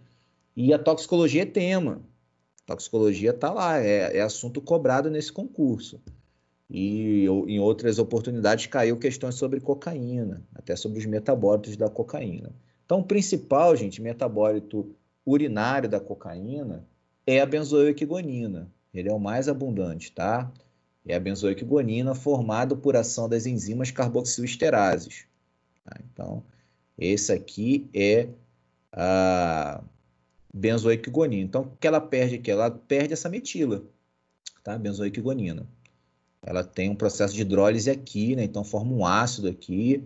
E a toxicologia é tema. A toxicologia está lá, é assunto cobrado nesse concurso. E em outras oportunidades caiu questões sobre cocaína, até sobre os metabólitos da cocaína. Então, o principal, gente, metabólito urinário da cocaína é a benzoiloquigonina. Ele é o mais abundante, tá? É a benzoiloquigonina formado por ação das enzimas carboxileesterases. Tá? Então, esse aqui é a benzoiloquigonina. Então, o que ela perde aqui? Ela perde essa metila, tá? Benzoiloquigonina. Ela tem um processo de hidrólise aqui, né? Então forma um ácido aqui,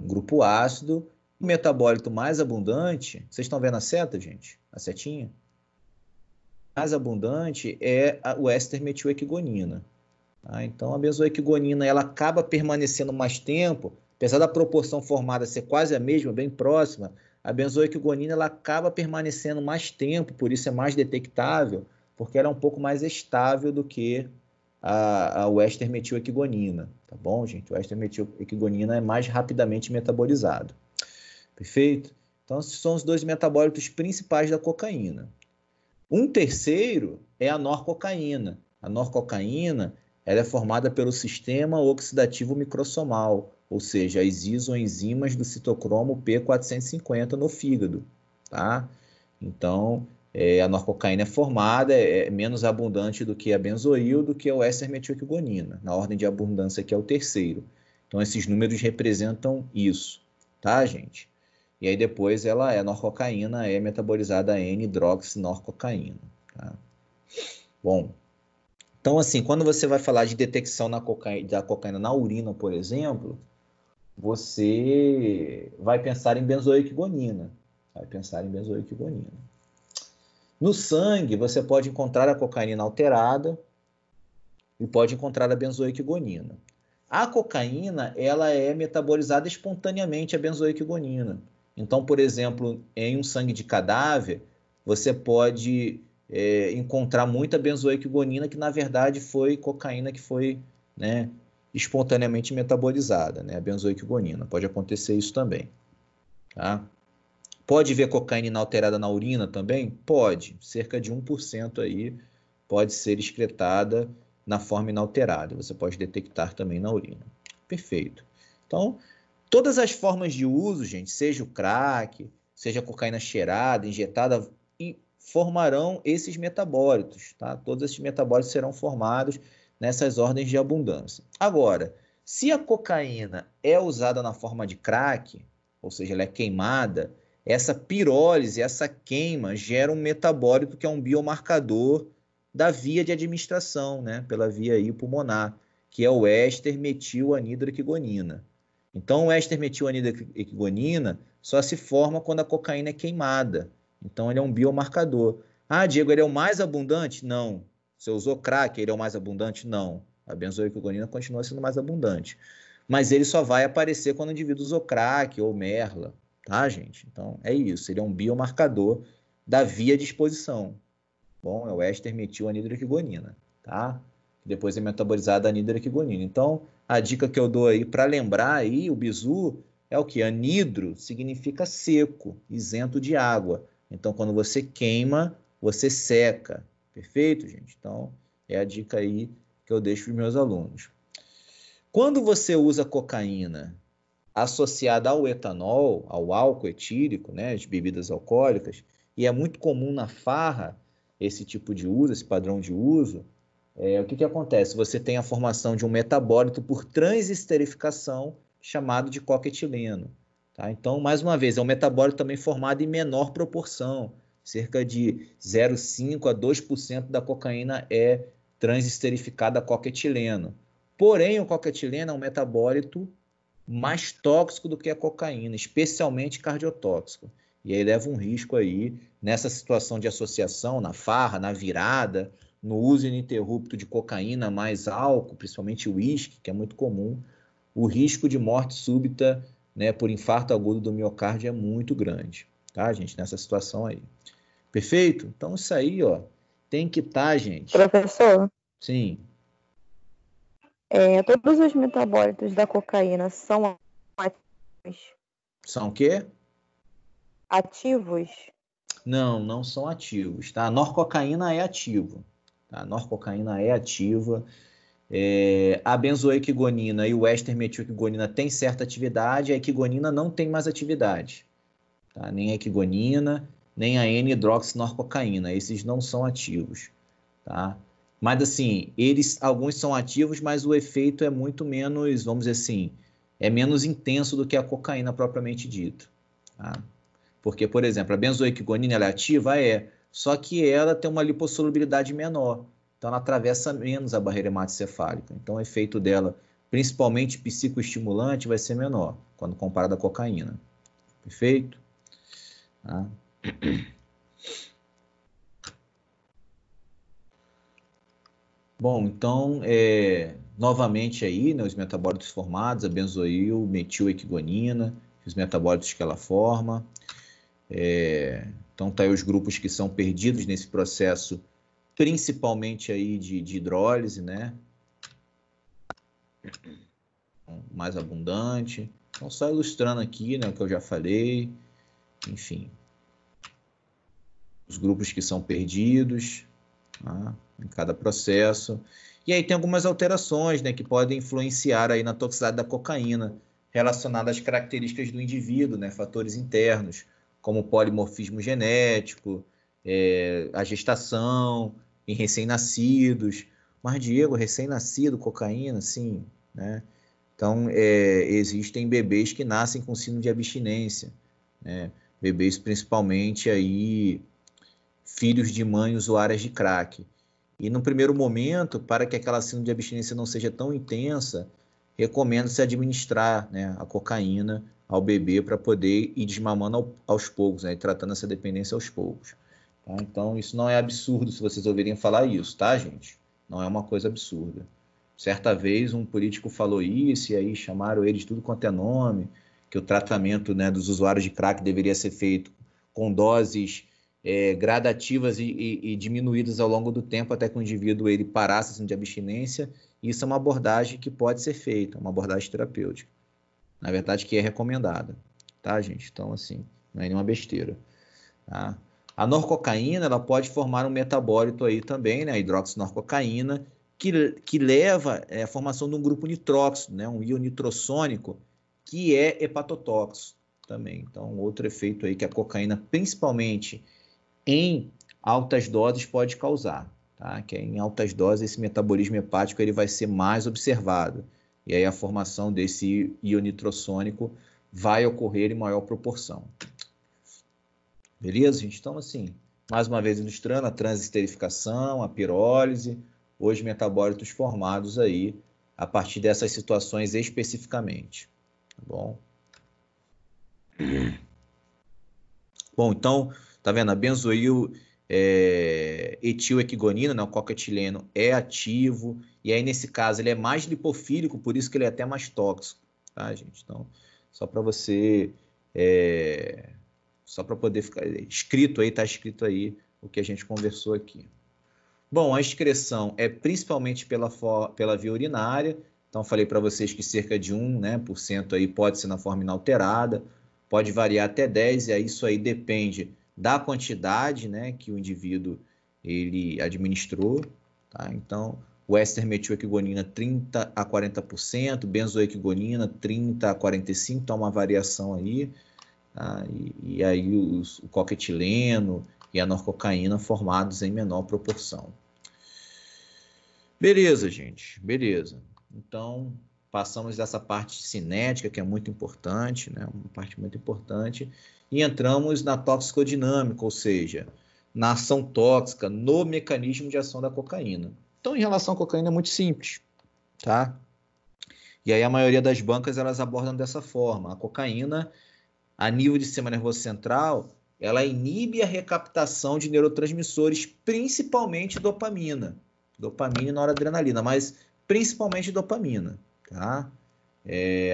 um grupo ácido. O metabólito mais abundante, vocês estão vendo a seta, gente? A setinha? Mais abundante é o éster metilequigonina. Tá? Então a benzoiloquigonina ela acaba permanecendo mais tempo, apesar da proporção formada ser quase a mesma, bem próxima, a benzoiloquigonina ela acaba permanecendo mais tempo, por isso é mais detectável, porque ela é um pouco mais estável do que o éster metilequigonina, tá bom, gente? O éster metilequigonina é mais rapidamente metabolizado. Perfeito? Então, esses são os dois metabólitos principais da cocaína. Um terceiro é a norcocaína. A norcocaína ela é formada pelo sistema oxidativo microsomal, ou seja, as isoenzimas do citocromo P450 no fígado, tá? Então, a norcocaína é formada, é menos abundante do que a benzoil, do que o éster metilequigonina, na ordem de abundância que é o terceiro. Então, esses números representam isso, tá, gente? E aí depois a norcocaína é metabolizada a N-hidroxinorcocaína, tá? Bom, então assim, quando você vai falar de detecção da cocaína na urina, por exemplo, você vai pensar em benzoiloquigonina, No sangue, você pode encontrar a cocaína alterada e pode encontrar a benzoiloquigonina. A cocaína, ela é metabolizada espontaneamente a benzoiloquigonina. Então, por exemplo, em um sangue de cadáver, você pode encontrar muita benzoiloquigonina que, na verdade, foi cocaína que foi, né, espontaneamente metabolizada, né, a benzoiloquigonina. Pode acontecer isso também, tá? Pode ver cocaína inalterada na urina também? Pode. Cerca de 1% aí pode ser excretada na forma inalterada. Você pode detectar também na urina. Perfeito. Então, todas as formas de uso, gente, seja o crack, seja a cocaína cheirada, injetada, formarão esses metabólitos, tá? Todos esses metabólitos serão formados nessas ordens de abundância. Agora, se a cocaína é usada na forma de crack, ou seja, ela é queimada, essa pirólise, essa queima, gera um metabólito que é um biomarcador da via de administração, né? Pela via aí pulmonar, que é o éster metilanidroquigonina. Então, o éster metilanidroquigonina só se forma quando a cocaína é queimada. Então, ele é um biomarcador. Ah, Diego, ele é o mais abundante? Não. Você usou crack, ele é o mais abundante? Não. A benzoiloquigonina continua sendo mais abundante. Mas ele só vai aparecer quando o indivíduo usou crack ou merla, tá, gente? Então, é isso. Ele é um biomarcador da via de exposição. Bom, é o éster metilanidroquigonina, tá? Depois é metabolizada a anidroquigonina. Então, a dica que eu dou aí para lembrar aí, o bizu, é o que? Anidro significa seco, isento de água. Então, quando você queima, você seca. Perfeito, gente? Então, é a dica aí que eu deixo para os meus alunos. Quando você usa cocaína associada ao etanol, ao álcool etílico, né, as bebidas alcoólicas, e é muito comum na farra esse tipo de uso, esse padrão de uso, o que acontece? Você tem a formação de um metabólito por transesterificação chamado de coquetileno. Tá? Então, mais uma vez, é um metabólito também formado em menor proporção, cerca de 0,5% a 2% da cocaína é transesterificada a coquetileno. Porém, o coquetileno é um metabólito mais tóxico do que a cocaína, especialmente cardiotóxico. E aí leva um risco aí nessa situação de associação, na farra, na virada, no uso ininterrupto de cocaína mais álcool, principalmente uísque, que é muito comum, o risco de morte súbita, né, por infarto agudo do miocárdio é muito grande, tá, gente, nessa situação aí. Perfeito? Então isso aí, ó, tem que estar, gente. Professor? Sim. Todos os metabólitos da cocaína são ativos? São o quê? Ativos? Não, não são ativos, tá? A norcocaína é ativo, tá? A norcocaína é ativa. A benzoequigonina e o éster-metilquigonina têm certa atividade, a equigonina não tem mais atividade, tá? Nem a equigonina, nem a N-hidroxinorcocaína, esses não são ativos, tá? Mas assim, alguns são ativos, mas o efeito é muito menos, vamos dizer assim, é menos intenso do que a cocaína propriamente dita, tá? Porque, por exemplo, a benzoequigonina ela é ativa? Só que ela tem uma lipossolubilidade menor. Então, ela atravessa menos a barreira hematocefálica. Então, o efeito dela, principalmente psicoestimulante, vai ser menor, quando comparado à cocaína. Perfeito? Tá? Bom, então, novamente aí, né, os metabólitos formados, a benzoil, metilequigonina, os metabólitos que ela forma. Então, tá aí os grupos que são perdidos nesse processo, principalmente aí de hidrólise, né? Mais abundante. Então, só ilustrando aqui, né, o que eu já falei. Enfim. Os grupos que são perdidos, tá? Em cada processo. E aí tem algumas alterações, né, que podem influenciar aí na toxicidade da cocaína, relacionadas às características do indivíduo, né, fatores internos, como o polimorfismo genético, a gestação em recém-nascidos. Mas, Diego, recém-nascido, cocaína, sim, né? Então, existem bebês que nascem com síndrome de abstinência, né? Bebês principalmente aí, filhos de mãe usuárias de crack. E no primeiro momento, para que aquela síndrome de abstinência não seja tão intensa, recomenda-se administrar, né, a cocaína ao bebê para poder ir desmamando aos poucos, né, e tratando essa dependência aos poucos. Tá? Então, isso não é absurdo se vocês ouvirem falar isso, tá, gente? Não é uma coisa absurda. Certa vez um político falou isso e aí chamaram ele de tudo quanto é nome, que o tratamento, né, dos usuários de crack deveria ser feito com doses gradativas e diminuídas ao longo do tempo até que o indivíduo ele parasse assim, de abstinência. Isso é uma abordagem que pode ser feita, uma abordagem terapêutica. Na verdade, que é recomendada, tá, gente? Então, assim, não é nenhuma besteira. Tá? A norcocaína, ela pode formar um metabólito aí também, né? A hidroxinorcocaína, que leva à formação de um grupo nitróxido, né? Um íon nitrossônico, que é hepatotóxico também. Então, outro efeito aí que a cocaína, principalmente em altas doses, pode causar, tá? Que em altas doses esse metabolismo hepático ele vai ser mais observado. E aí a formação desse íon nitrossônico vai ocorrer em maior proporção. Beleza, gente? Então, assim, mais uma vez ilustrando a transesterificação, a pirólise, os metabólitos formados aí a partir dessas situações especificamente. Tá bom? Bom, então, tá vendo? A benzoil etilequigonina, né, o cocaetileno, é ativo, e aí nesse caso ele é mais lipofílico, por isso que ele é até mais tóxico, tá, gente? Então, só para você, só para poder ficar escrito aí, tá escrito aí o que a gente conversou aqui. Bom, a excreção é principalmente pela via urinária, então falei para vocês que cerca de 1%, né, aí pode ser na forma inalterada, pode variar até 10%, e aí isso aí depende da quantidade, né, que o indivíduo ele administrou, tá? Então, o éster-metilquigonina 30% a 40%, benzoequigonina 30% a 45%, então uma variação aí, tá? E aí o cocaetileno e a norcocaína formados em menor proporção. Beleza, gente, beleza. Então, passamos dessa parte cinética, que é muito importante, né? Uma parte muito importante, e entramos na toxicodinâmica, ou seja, na ação tóxica, no mecanismo de ação da cocaína. Então, em relação à cocaína, é muito simples, tá? E aí a maioria das bancas, elas abordam dessa forma. A cocaína, a nível de sistema nervoso central, ela inibe a recaptação de neurotransmissores, principalmente dopamina e noradrenalina, mas principalmente dopamina, tá?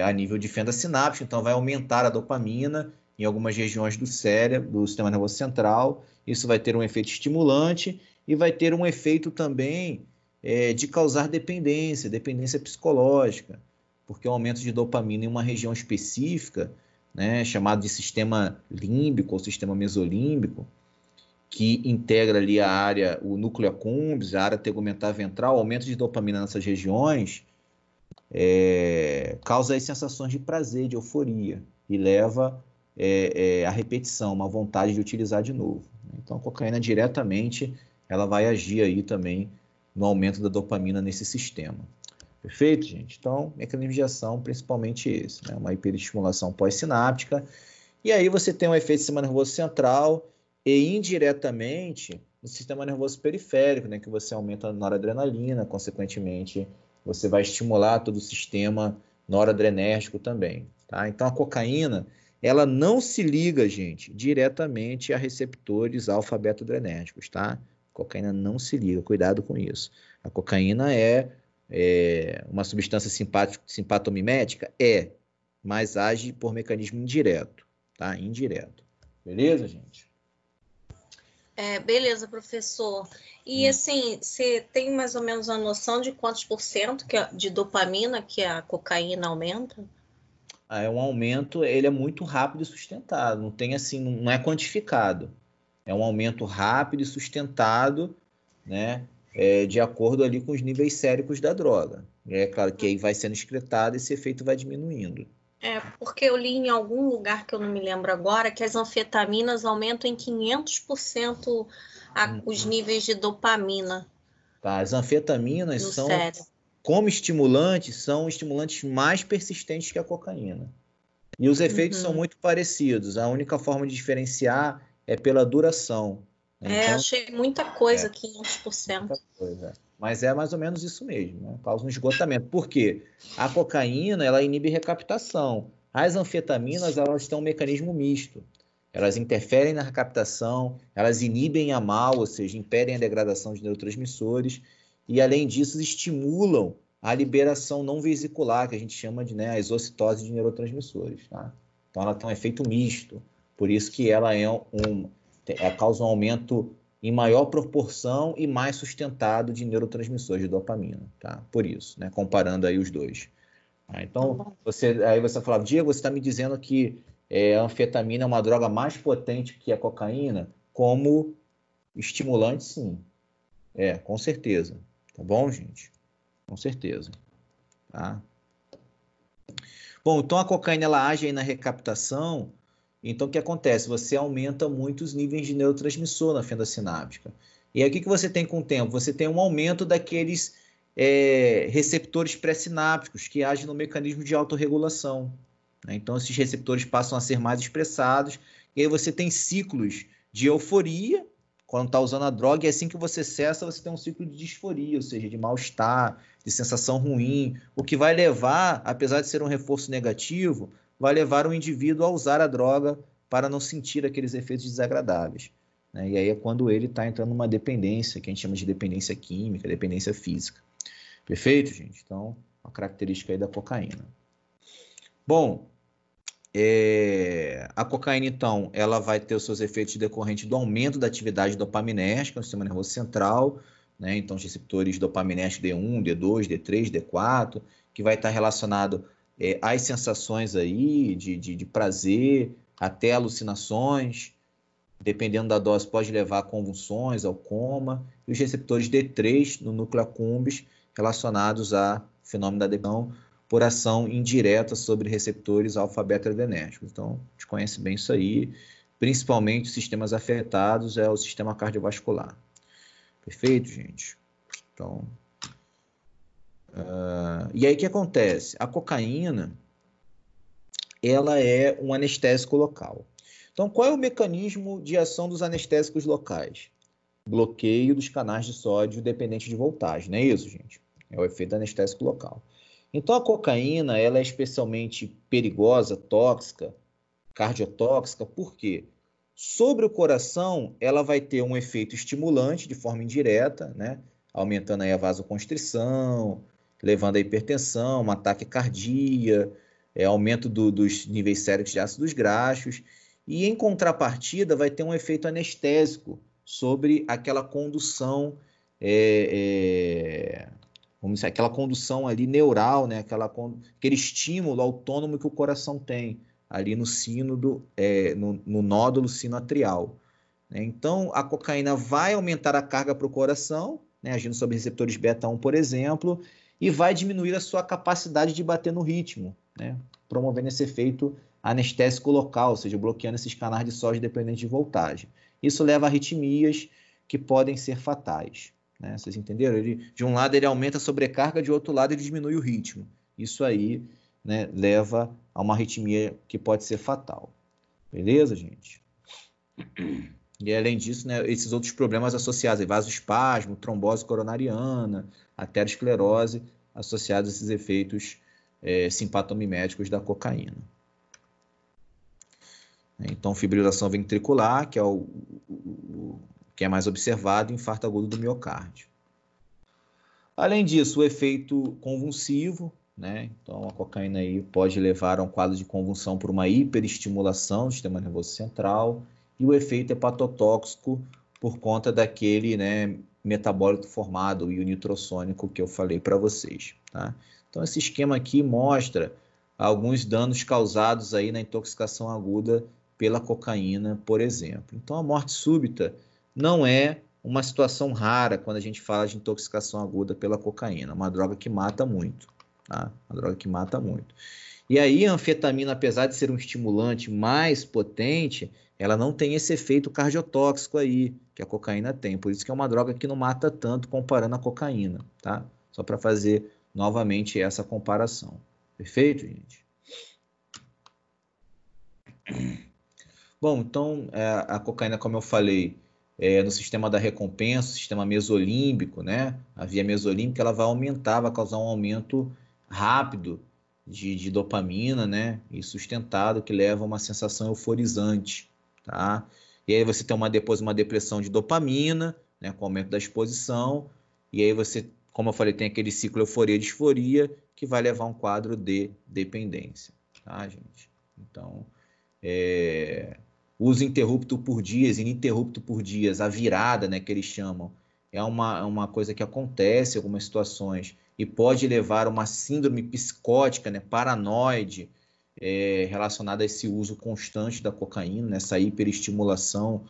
A nível de fenda sináptica, então vai aumentar a dopamina em algumas regiões do cérebro, do sistema nervoso central. Isso vai ter um efeito estimulante e vai ter um efeito também de causar dependência psicológica, porque o aumento de dopamina em uma região específica né, chamado de sistema límbico ou sistema mesolímbico, que integra ali a área, o núcleo accumbens, a área tegumentar ventral, aumento de dopamina nessas regiões, causa as sensações de prazer, de euforia, e leva à repetição, uma vontade de utilizar de novo. Então, a cocaína diretamente, ela vai agir aí também no aumento da dopamina nesse sistema. Perfeito, gente? Então, mecanismo de ação principalmente esse, né? Uma hiperestimulação pós-sináptica, e aí você tem um efeito no sistema nervoso central e indiretamente no sistema nervoso periférico, né? Que você aumenta a noradrenalina, consequentemente você vai estimular todo o sistema noradrenérgico também, tá? Então, a cocaína, ela não se liga, gente, diretamente a receptores alfa-beta-adrenérgicos, tá? A cocaína não se liga, cuidado com isso. A cocaína é uma substância simpatomimética? Mas age por mecanismo indireto, tá? Indireto. Beleza, gente? Beleza, professor. E assim, você tem mais ou menos uma noção de quantos por cento de dopamina que a cocaína aumenta? É um aumento, ele é muito rápido e sustentado, não tem assim, não é quantificado. É um aumento rápido e sustentado, né? De acordo ali com os níveis séricos da droga. É claro que aí vai sendo excretado e esse efeito vai diminuindo. Porque eu li em algum lugar que eu não me lembro agora que as anfetaminas aumentam em 500% os níveis de dopamina. Tá, as anfetaminas são, cérebro. como estimulantes, são estimulantes mais persistentes que a cocaína. E os efeitos são muito parecidos. A única forma de diferenciar é pela duração. Então, achei muita coisa, 500%. Muita coisa. Mas é mais ou menos isso mesmo, né? Causa um esgotamento. Por quê? A cocaína, ela inibe recaptação. As anfetaminas, elas têm um mecanismo misto. Elas interferem na recaptação, elas inibem a MAO, ou seja, impedem a degradação de neurotransmissores, e além disso, estimulam a liberação não vesicular, que a gente chama de a exocitose de neurotransmissores. Tá? Então, ela tem um efeito misto. Por isso que ela causa um aumento em maior proporção e mais sustentado de neurotransmissores de dopamina, tá? Por isso, né? Comparando aí os dois. Então, aí você falava, Diego, você está me dizendo que a anfetamina é uma droga mais potente que a cocaína? Como estimulante, sim. Com certeza. Tá bom, gente? Com certeza. Tá? Bom, então a cocaína ela age aí na recaptação. Então, o que acontece? Você aumenta muito os níveis de neurotransmissor na fenda sináptica. E aí, o que você tem com o tempo? Você tem um aumento daqueles receptores pré-sinápticos que agem no mecanismo de autorregulação. Né? Então, esses receptores passam a ser mais expressados. E aí você tem ciclos de euforia, quando está usando a droga, e assim que você cessa, você tem um ciclo de disforia, ou seja, de mal-estar, de sensação ruim, o que vai levar, apesar de ser um reforço negativo, vai levar o indivíduo a usar a droga para não sentir aqueles efeitos desagradáveis. Né? E aí é quando ele está entrando numa dependência, que a gente chama de dependência química, dependência física. Perfeito, gente? Então, uma característica aí da cocaína. Bom, a cocaína, então, ela vai ter os seus efeitos decorrentes do aumento da atividade dopaminérgica no sistema nervoso central, né? Então, os receptores dopaminérgicos D1, D2, D3, D4, que vai estar relacionado às sensações aí de prazer, até alucinações, dependendo da dose, pode levar a convulsões, ao coma, e os receptores D3 no núcleo accumbens relacionados a fenômeno da depressão por ação indireta sobre receptores alfa-beta-adrenérgicos. Então, a gente conhece bem isso aí, principalmente os sistemas afetados é o sistema cardiovascular. Perfeito, gente? Então, e aí o que acontece? A cocaína, ela é um anestésico local. Então, qual é o mecanismo de ação dos anestésicos locais? Bloqueio dos canais de sódio dependente de voltagem, não é isso, gente? É o efeito anestésico local. Então, a cocaína ela é especialmente perigosa, tóxica, cardiotóxica, por quê? Sobre o coração, ela vai ter um efeito estimulante de forma indireta, né? Aumentando aí a vasoconstrição, levando a hipertensão, uma taquicardia, aumento dos níveis séricos de ácidos graxos, e em contrapartida vai ter um efeito anestésico sobre aquela condução, vamos dizer, aquela condução ali neural, né? Aquele estímulo autônomo que o coração tem, ali no no nódulo sinoatrial. Né? Então, a cocaína vai aumentar a carga para o coração, né, agindo sobre receptores beta-1, por exemplo, e vai diminuir a sua capacidade de bater no ritmo, né, promovendo esse efeito anestésico local, ou seja, bloqueando esses canais de sódio dependentes de voltagem. Isso leva a arritmias que podem ser fatais. Né? Vocês entenderam? De um lado ele aumenta a sobrecarga, de outro lado ele diminui o ritmo. Isso aí, né, leva a uma arritmia que pode ser fatal. Beleza, gente? E além disso, né, esses outros problemas associados, vasoespasmo, trombose coronariana, aterosclerose, associados a esses efeitos simpatomiméticos da cocaína. Então, fibrilação ventricular, que é que é mais observado, e infarto agudo do miocárdio. Além disso, o efeito convulsivo, né? Então, a cocaína aí pode levar a um quadro de convulsão por uma hiperestimulação do sistema nervoso central, e o efeito hepatotóxico por conta daquele, né, metabólito formado, o nitrossônico que eu falei para vocês. Tá? Então, esse esquema aqui mostra alguns danos causados aí na intoxicação aguda pela cocaína, por exemplo. Então, a morte súbita não é uma situação rara quando a gente fala de intoxicação aguda pela cocaína. É uma droga que mata muito. Tá? Uma droga que mata muito. E aí, a anfetamina, apesar de ser um estimulante mais potente, ela não tem esse efeito cardiotóxico aí, que a cocaína tem. Por isso que é uma droga que não mata tanto comparando a cocaína. Tá? Só para fazer novamente essa comparação. Perfeito, gente? Bom, então, a cocaína, como eu falei, no sistema da recompensa, o sistema mesolímbico, né? A via mesolímbica, ela vai aumentar, vai causar um aumento rápido de dopamina, né? E sustentado, que leva a uma sensação euforizante, tá? E aí você tem depois uma depressão de dopamina, né? Com o aumento da exposição, e aí você, como eu falei, tem aquele ciclo euforia-disforia, que vai levar a um quadro de dependência, tá, gente? Então, uso interrupto por dias, ininterrupto por dias, a virada, né, que eles chamam, é uma coisa que acontece em algumas situações e pode levar a uma síndrome psicótica, né, paranoide, relacionada a esse uso constante da cocaína, nessa hiperestimulação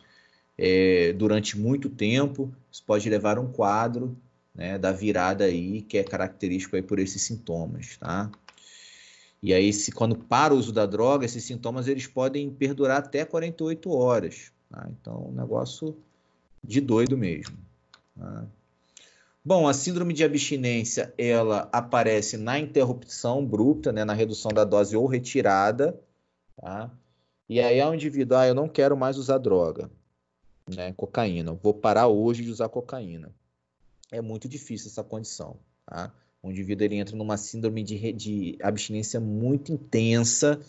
durante muito tempo. Isso pode levar a um quadro, né, da virada aí, que é característico aí por esses sintomas, tá? E aí, quando para o uso da droga, esses sintomas eles podem perdurar até 48 horas. Tá? Então, um negócio de doido mesmo. Tá? Bom, a síndrome de abstinência, ela aparece na interrupção abrupta, né, na redução da dose ou retirada. Tá? E aí, ao indivíduo, eu não quero mais usar droga, né, cocaína, vou parar hoje de usar cocaína. É muito difícil essa condição, tá? O indivíduo ele entra numa síndrome de abstinência muito intensa,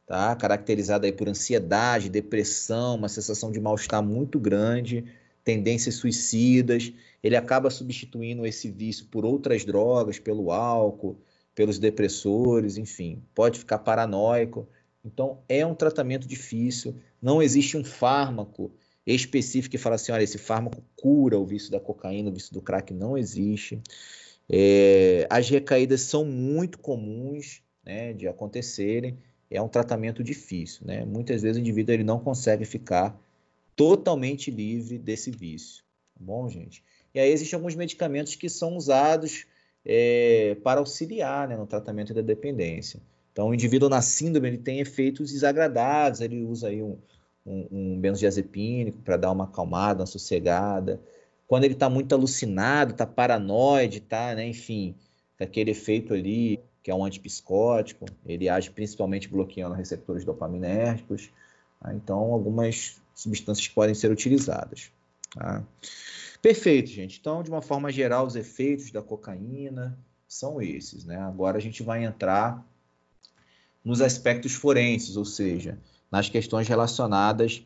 tá? Caracterizada aí por ansiedade, depressão, uma sensação de mal-estar muito grande, tendências suicidas. Ele acaba substituindo esse vício por outras drogas, pelo álcool, pelos depressores, enfim, pode ficar paranoico. Então, é um tratamento difícil, não existe um fármaco específico que fala assim, olha, esse fármaco cura o vício da cocaína, o vício do crack, não existe. As recaídas são muito comuns, né, de acontecerem, é um tratamento difícil, né? Muitas vezes o indivíduo ele não consegue ficar totalmente livre desse vício, tá bom, gente? E aí existem alguns medicamentos que são usados para auxiliar, né, no tratamento da dependência. Então, o indivíduo na síndrome ele tem efeitos desagradáveis, ele usa aí um benzodiazepínico para dar uma acalmada, uma sossegada. Quando ele está muito alucinado, está paranoide, tá, né, enfim, aquele efeito ali, que é um antipsicótico, ele age principalmente bloqueando receptores dopaminérgicos, tá? Então, algumas substâncias podem ser utilizadas. Tá? Perfeito, gente. Então, de uma forma geral, os efeitos da cocaína são esses, né? Agora a gente vai entrar nos aspectos forenses, ou seja, nas questões relacionadas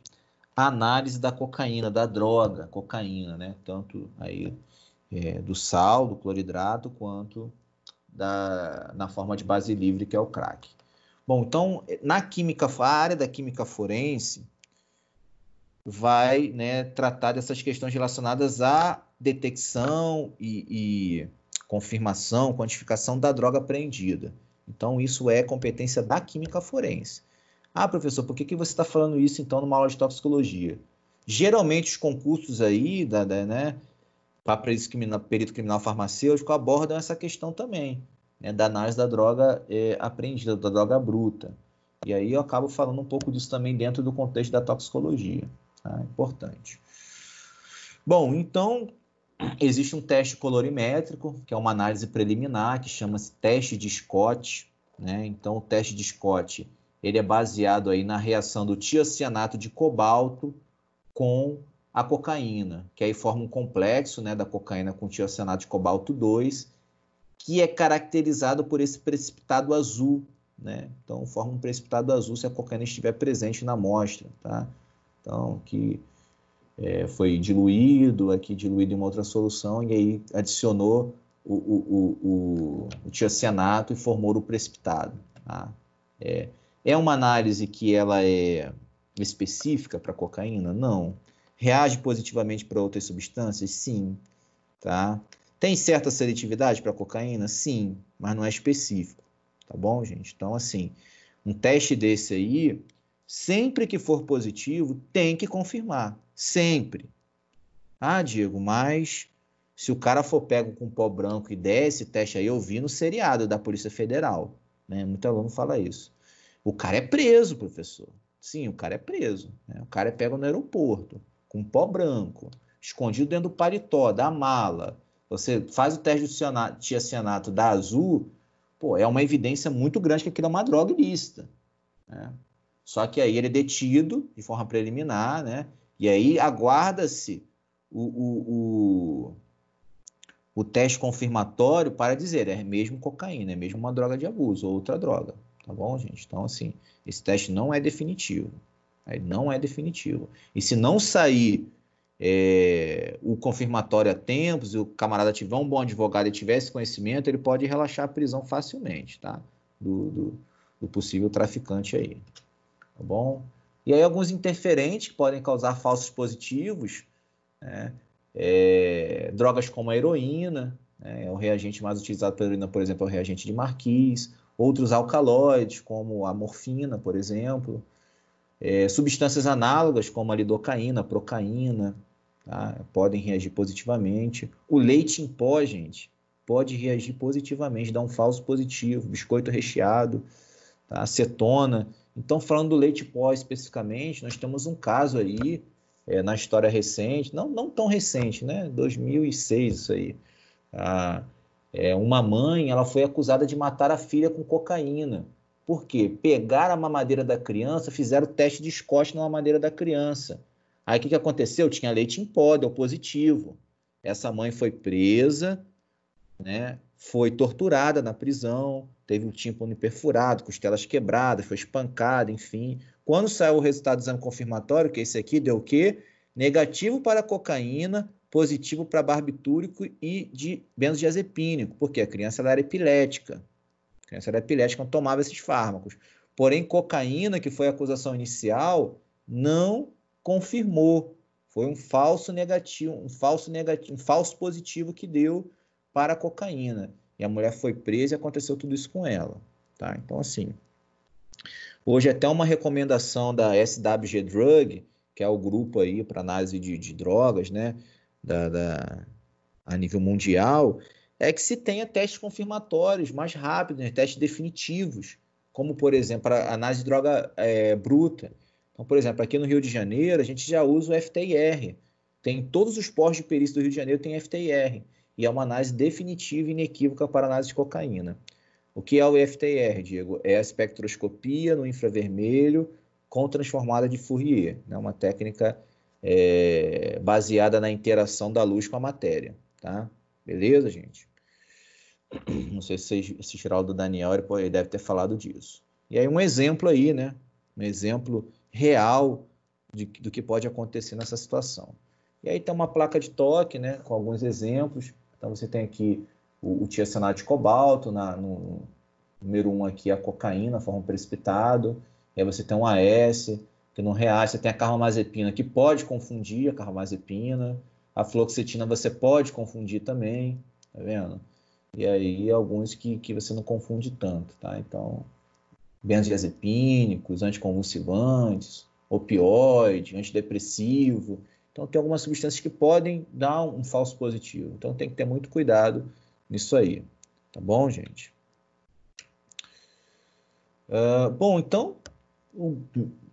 à análise da cocaína, da droga cocaína, né? Tanto aí do sal, do cloridrato, quanto na forma de base livre, que é o crack. Bom, então, a área da química forense vai, né, tratar dessas questões relacionadas à detecção e confirmação, quantificação da droga apreendida. Então, isso é competência da química forense. Ah, professor, por que você está falando isso, então, numa aula de toxicologia? Geralmente, os concursos aí, né, para perito criminal farmacêutico, abordam essa questão também, né, da análise da droga apreendida, da droga bruta. E aí eu acabo falando um pouco disso também dentro do contexto da toxicologia. Tá? Importante. Bom, então, existe um teste colorimétrico, que é uma análise preliminar, que chama-se teste de Scott, né? Então, o teste de Scott, ele é baseado aí na reação do tiocianato de cobalto com a cocaína, que aí forma um complexo, né, da cocaína com tiocianato de cobalto 2, que é caracterizado por esse precipitado azul, né? Então, forma um precipitado azul se a cocaína estiver presente na amostra, tá? Então, que foi diluído, aqui diluído em uma outra solução, e aí adicionou o tiocianato e formou o precipitado. Tá? É uma análise que ela é específica para cocaína? Não. Reage positivamente para outras substâncias? Sim. Tá? Tem certa seletividade para cocaína? Sim, mas não é específico. Tá bom, gente? Então, assim, um teste desse aí, sempre que for positivo, tem que confirmar. Sempre. Ah, Diego, mas se o cara for pego com pó branco e der esse teste aí, eu vi no seriado da Polícia Federal. Né? Muito aluno fala isso. O cara é preso, professor. Sim, o cara é preso. Né? O cara é pego no aeroporto, com pó branco, escondido dentro do paletó, da mala. Você faz o teste do tiocianato da azul, pô, é uma evidência muito grande que aquilo é uma droga ilícita. Né? Só que aí ele é detido de forma preliminar, né? E aí aguarda-se o teste confirmatório para dizer, é mesmo cocaína, é mesmo uma droga de abuso, ou outra droga, tá bom, gente? Então, assim, esse teste não é definitivo, não é definitivo. E se não sair o confirmatório a tempo, se o camarada tiver um bom advogado e tiver esse conhecimento, ele pode relaxar a prisão facilmente, tá? Do possível traficante aí, tá bom? E aí alguns interferentes que podem causar falsos positivos, né? Drogas como a heroína, né? É o reagente mais utilizado pela heroína, por exemplo, é o reagente de Marquis, outros alcaloides, como a morfina, por exemplo, substâncias análogas, como a lidocaína, a procaína, tá? Podem reagir positivamente. O leite em pó, gente, pode reagir positivamente, dar um falso positivo, biscoito recheado, tá? Acetona. Então, falando do leite pó especificamente, nós temos um caso aí, na história recente, não tão recente, né? 2006, isso aí. Uma mãe, ela foi acusada de matar a filha com cocaína. Por quê? Pegaram a mamadeira da criança, fizeram o teste de Scott na mamadeira da criança. Aí o que aconteceu? Tinha leite em pó, deu positivo. Essa mãe foi presa, né? Foi torturada na prisão, teve o tímpano perfurado, costelas quebradas, foi espancada, enfim. Quando saiu o resultado do exame confirmatório, que esse aqui deu o quê? Negativo para cocaína, positivo para barbitúrico e de benzodiazepínico, porque a criança ela era epilética. A criança era epilética, não tomava esses fármacos. Porém, cocaína, que foi a acusação inicial, não confirmou. Foi um falso negativo, um falso positivo que deu para a cocaína. E a mulher foi presa e aconteceu tudo isso com ela. Tá? Então, assim, hoje até uma recomendação da SWG Drug, que é o grupo aí para análise de drogas, né, a nível mundial, é que se tenha testes confirmatórios mais rápidos, né, testes definitivos, como, por exemplo, a análise de droga bruta. Então, por exemplo, aqui no Rio de Janeiro, a gente já usa o FTIR. Tem todos os postos de perícia do Rio de Janeiro tem FTIR. E é uma análise definitiva e inequívoca para análise de cocaína. O que é o FTIR, Diego? É a espectroscopia no infravermelho com transformada de Fourier. É uma técnica baseada na interação da luz com a matéria. Tá? Beleza, gente? Não sei se tirar o do Daniel, ele deve ter falado disso. E aí um exemplo aí, né? Um exemplo real do que pode acontecer nessa situação. E aí tem uma placa de toque, né? Com alguns exemplos. Então você tem aqui o tiocianato de cobalto, no número 1 aqui a cocaína, forma precipitado. E aí você tem um AS, que não reage. Você tem a carbamazepina, que pode confundir a carbamazepina. A fluoxetina você pode confundir também, tá vendo? E aí alguns que você não confunde tanto, tá? Então, benzodiazepínicos, anticonvulsivantes, opioide, antidepressivo. Então, tem algumas substâncias que podem dar um falso positivo. Então, tem que ter muito cuidado nisso aí. Tá bom, gente? Bom, então,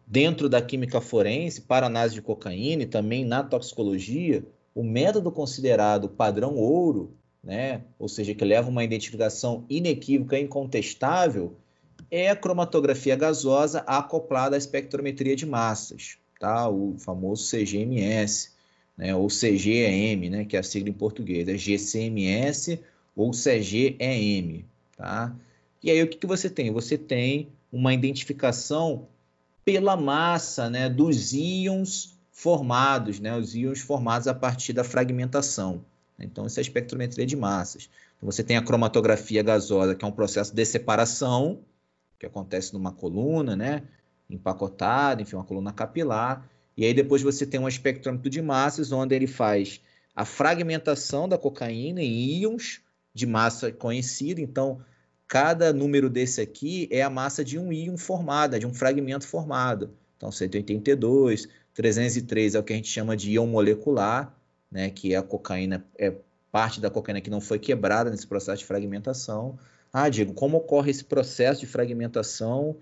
dentro da química forense, para análise de cocaína e também na toxicologia, o método considerado padrão ouro, né, ou seja, que leva uma identificação inequívoca e incontestável, é a cromatografia gasosa acoplada à espectrometria de massas, tá? O famoso CGMS, né, ou CGEM, né, que é a sigla em português, é GCMS ou CGEM, tá? E aí o que você tem? Você tem uma identificação pela massa, né, dos íons formados, né, os íons formados a partir da fragmentação. Então, isso é a espectrometria de massas. Então, você tem a cromatografia gasosa, que é um processo de separação, que acontece numa coluna, né, empacotada, enfim, uma coluna capilar. E aí depois você tem um espectrômetro de massas, onde ele faz a fragmentação da cocaína em íons de massa conhecida. Então, cada número desse aqui é a massa de um íon formado, de um fragmento formado. Então, 182, 303 é o que a gente chama de íon molecular, né, que é a cocaína, é parte da cocaína que não foi quebrada nesse processo de fragmentação. Diego, como ocorre esse processo de fragmentação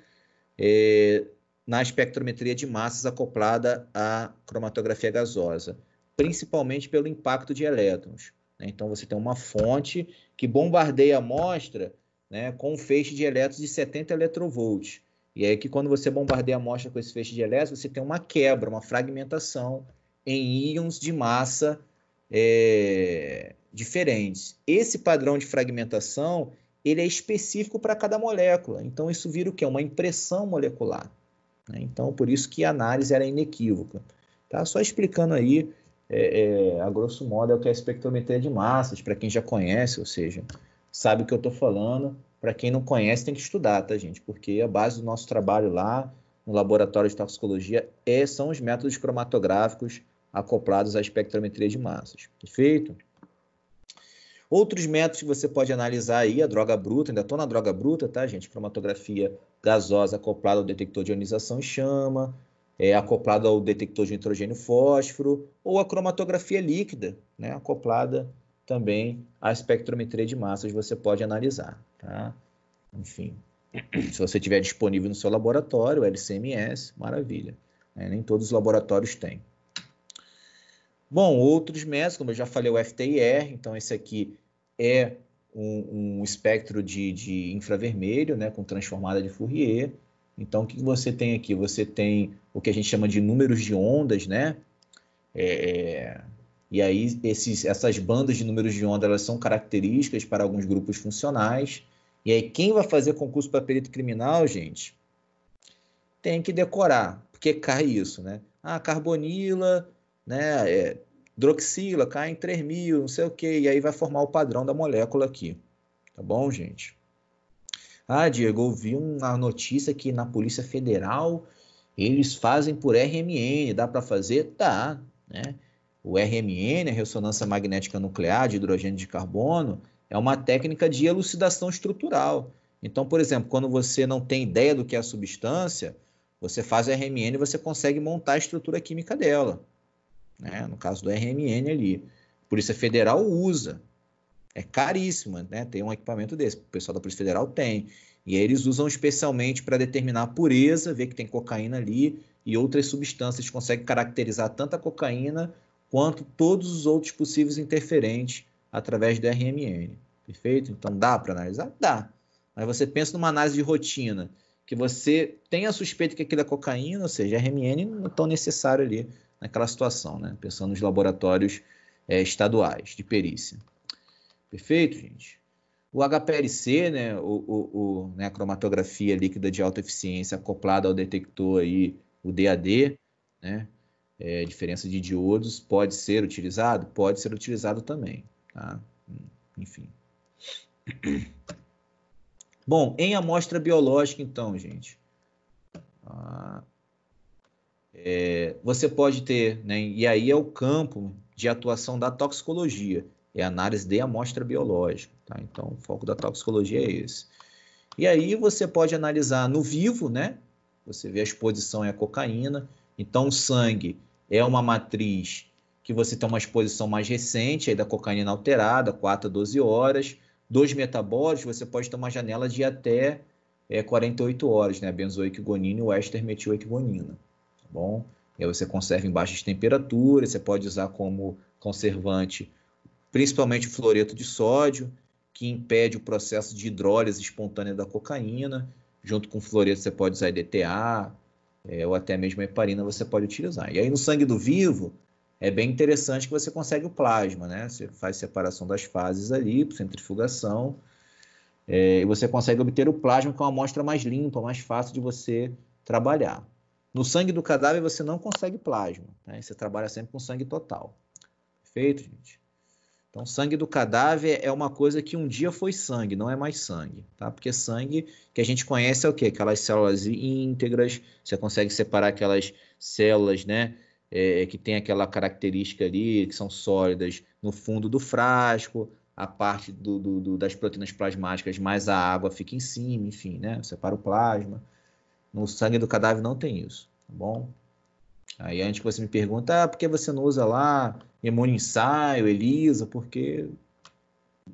na espectrometria de massas acoplada à cromatografia gasosa? Principalmente pelo impacto de elétrons, né? Então, você tem uma fonte que bombardeia a amostra, né, com um feixe de elétrons de 70 eletrovolts. E aí que quando você bombardeia a amostra com esse feixe de elétrons, você tem uma quebra, uma fragmentação em íons de massa diferentes. Esse padrão de fragmentação, ele é específico para cada molécula. Então, isso vira o quê? Uma impressão molecular, né? Então, por isso que a análise era inequívoca. Tá? Só explicando aí, a grosso modo, é o que é a espectrometria de massas, para quem já conhece, ou seja, sabe o que eu estou falando. Para quem não conhece, tem que estudar, tá, gente? Porque a base do nosso trabalho lá, no laboratório de toxicologia, são os métodos cromatográficos acoplados à espectrometria de massas. Perfeito? Outros métodos que você pode analisar aí, a droga bruta, ainda estou na droga bruta, tá, gente? Cromatografia gasosa acoplada ao detector de ionização em chama, acoplada ao detector de nitrogênio e fósforo, ou a cromatografia líquida, né, acoplada também à espectrometria de massas, você pode analisar, tá? Enfim, se você tiver disponível no seu laboratório, o LCMS, maravilha, né? Nem todos os laboratórios têm. Bom, outros métodos, como eu já falei, o FTIR, então esse aqui é um espectro de infravermelho, né, com transformada de Fourier. Então, o que você tem aqui? Você tem o que a gente chama de números de ondas, né? E aí, essas bandas de números de onda, elas são características para alguns grupos funcionais. E aí, quem vai fazer concurso para perito criminal, gente, tem que decorar, porque cai isso, né? Carbonila, né, droxila, cai em 3.000, não sei o que, e aí vai formar o padrão da molécula aqui. Tá bom, gente? Diego, eu vi uma notícia que na Polícia Federal eles fazem por RMN, dá para fazer? Dá, né? O RMN, a ressonância magnética nuclear de hidrogênio de carbono, é uma técnica de elucidação estrutural. Então, por exemplo, quando você não tem ideia do que é a substância, você faz o RMN e você consegue montar a estrutura química dela, né? No caso do RMN ali. A Polícia Federal usa. É caríssimo, né? Tem um equipamento desse. O pessoal da Polícia Federal tem. E aí eles usam especialmente para determinar a pureza, ver que tem cocaína ali e outras substâncias. Conseguem caracterizar tanto a cocaína quanto todos os outros possíveis interferentes através do RMN. Perfeito? Então, dá para analisar? Dá. Mas você pensa numa análise de rotina, que você tem a suspeita que aquilo é cocaína, ou seja, RMN não é tão necessário ali naquela situação, né? Pensando nos laboratórios estaduais de perícia. Perfeito, gente? O HPLC, né, né, a cromatografia líquida de alta eficiência acoplada ao detector aí, o DAD, né, diferença de diodos, pode ser utilizado? Pode ser utilizado também, tá? Enfim. Bom, em amostra biológica, então, gente, você pode ter, né, e aí é o campo de atuação da toxicologia, é a análise de amostra biológica, tá? Então, o foco da toxicologia é esse. E aí você pode analisar no vivo, né? Você vê a exposição à cocaína. Então, o sangue é uma matriz que você tem uma exposição mais recente aí da cocaína alterada, 4 a 12 horas. Dos metabólicos, você pode ter uma janela de até 48 horas, né? Benzoiquinona e o éster-metilquinona, tá bom? E aí você conserva em baixas temperaturas, você pode usar como conservante, principalmente o fluoreto de sódio, que impede o processo de hidrólise espontânea da cocaína. Junto com o fluoreto você pode usar EDTA, ou até mesmo a heparina você pode utilizar. E aí no sangue do vivo, é bem interessante que você consegue o plasma, né? Você faz separação das fases ali, por centrifugação, e você consegue obter o plasma, que é uma amostra mais limpa, mais fácil de você trabalhar. No sangue do cadáver você não consegue plasma, né? Você trabalha sempre com sangue total. Perfeito, gente? Então, sangue do cadáver é uma coisa que um dia foi sangue, não é mais sangue, tá? Porque sangue que a gente conhece é o quê? Aquelas células íntegras, você consegue separar aquelas células, né? Que tem aquela característica ali, que são sólidas no fundo do frasco, a parte das proteínas plasmáticas, mais a água fica em cima, enfim, né? Separa o plasma. No sangue do cadáver não tem isso, tá bom? Aí antes que você me pergunta, por que você não usa lá hemoensaio, ELISA? Porque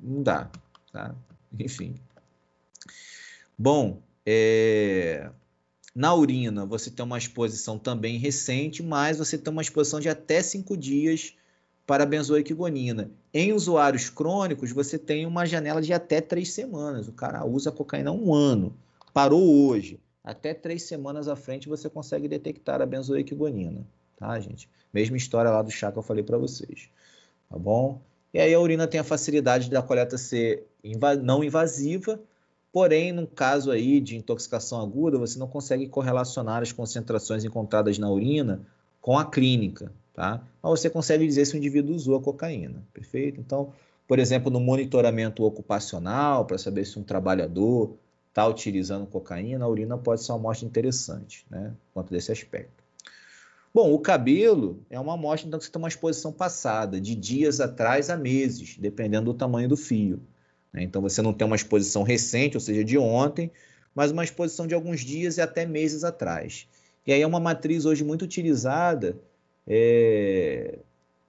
não dá, tá? Enfim. Bom, na urina você tem uma exposição também recente, mas você tem uma exposição de até 5 dias para a benzoiquinona. Em usuários crônicos, você tem uma janela de até 3 semanas. O cara usa cocaína há 1 ano, parou hoje. Até 3 semanas à frente você consegue detectar a benzoiquinona, tá, gente? Mesma história lá do chá que eu falei para vocês, tá bom? E aí a urina tem a facilidade da coleta ser não invasiva, porém, no caso aí de intoxicação aguda, você não consegue correlacionar as concentrações encontradas na urina com a clínica, tá? Mas você consegue dizer se o indivíduo usou a cocaína, perfeito? Então, por exemplo, no monitoramento ocupacional, para saber se um trabalhador está utilizando cocaína, a urina pode ser uma amostra interessante, né, quanto desse aspecto. Bom, o cabelo é uma amostra, então, que você tem uma exposição passada, de dias atrás a meses, dependendo do tamanho do fio, né? Então, você não tem uma exposição recente, ou seja, de ontem, mas uma exposição de alguns dias e até meses atrás. E aí é uma matriz hoje muito utilizada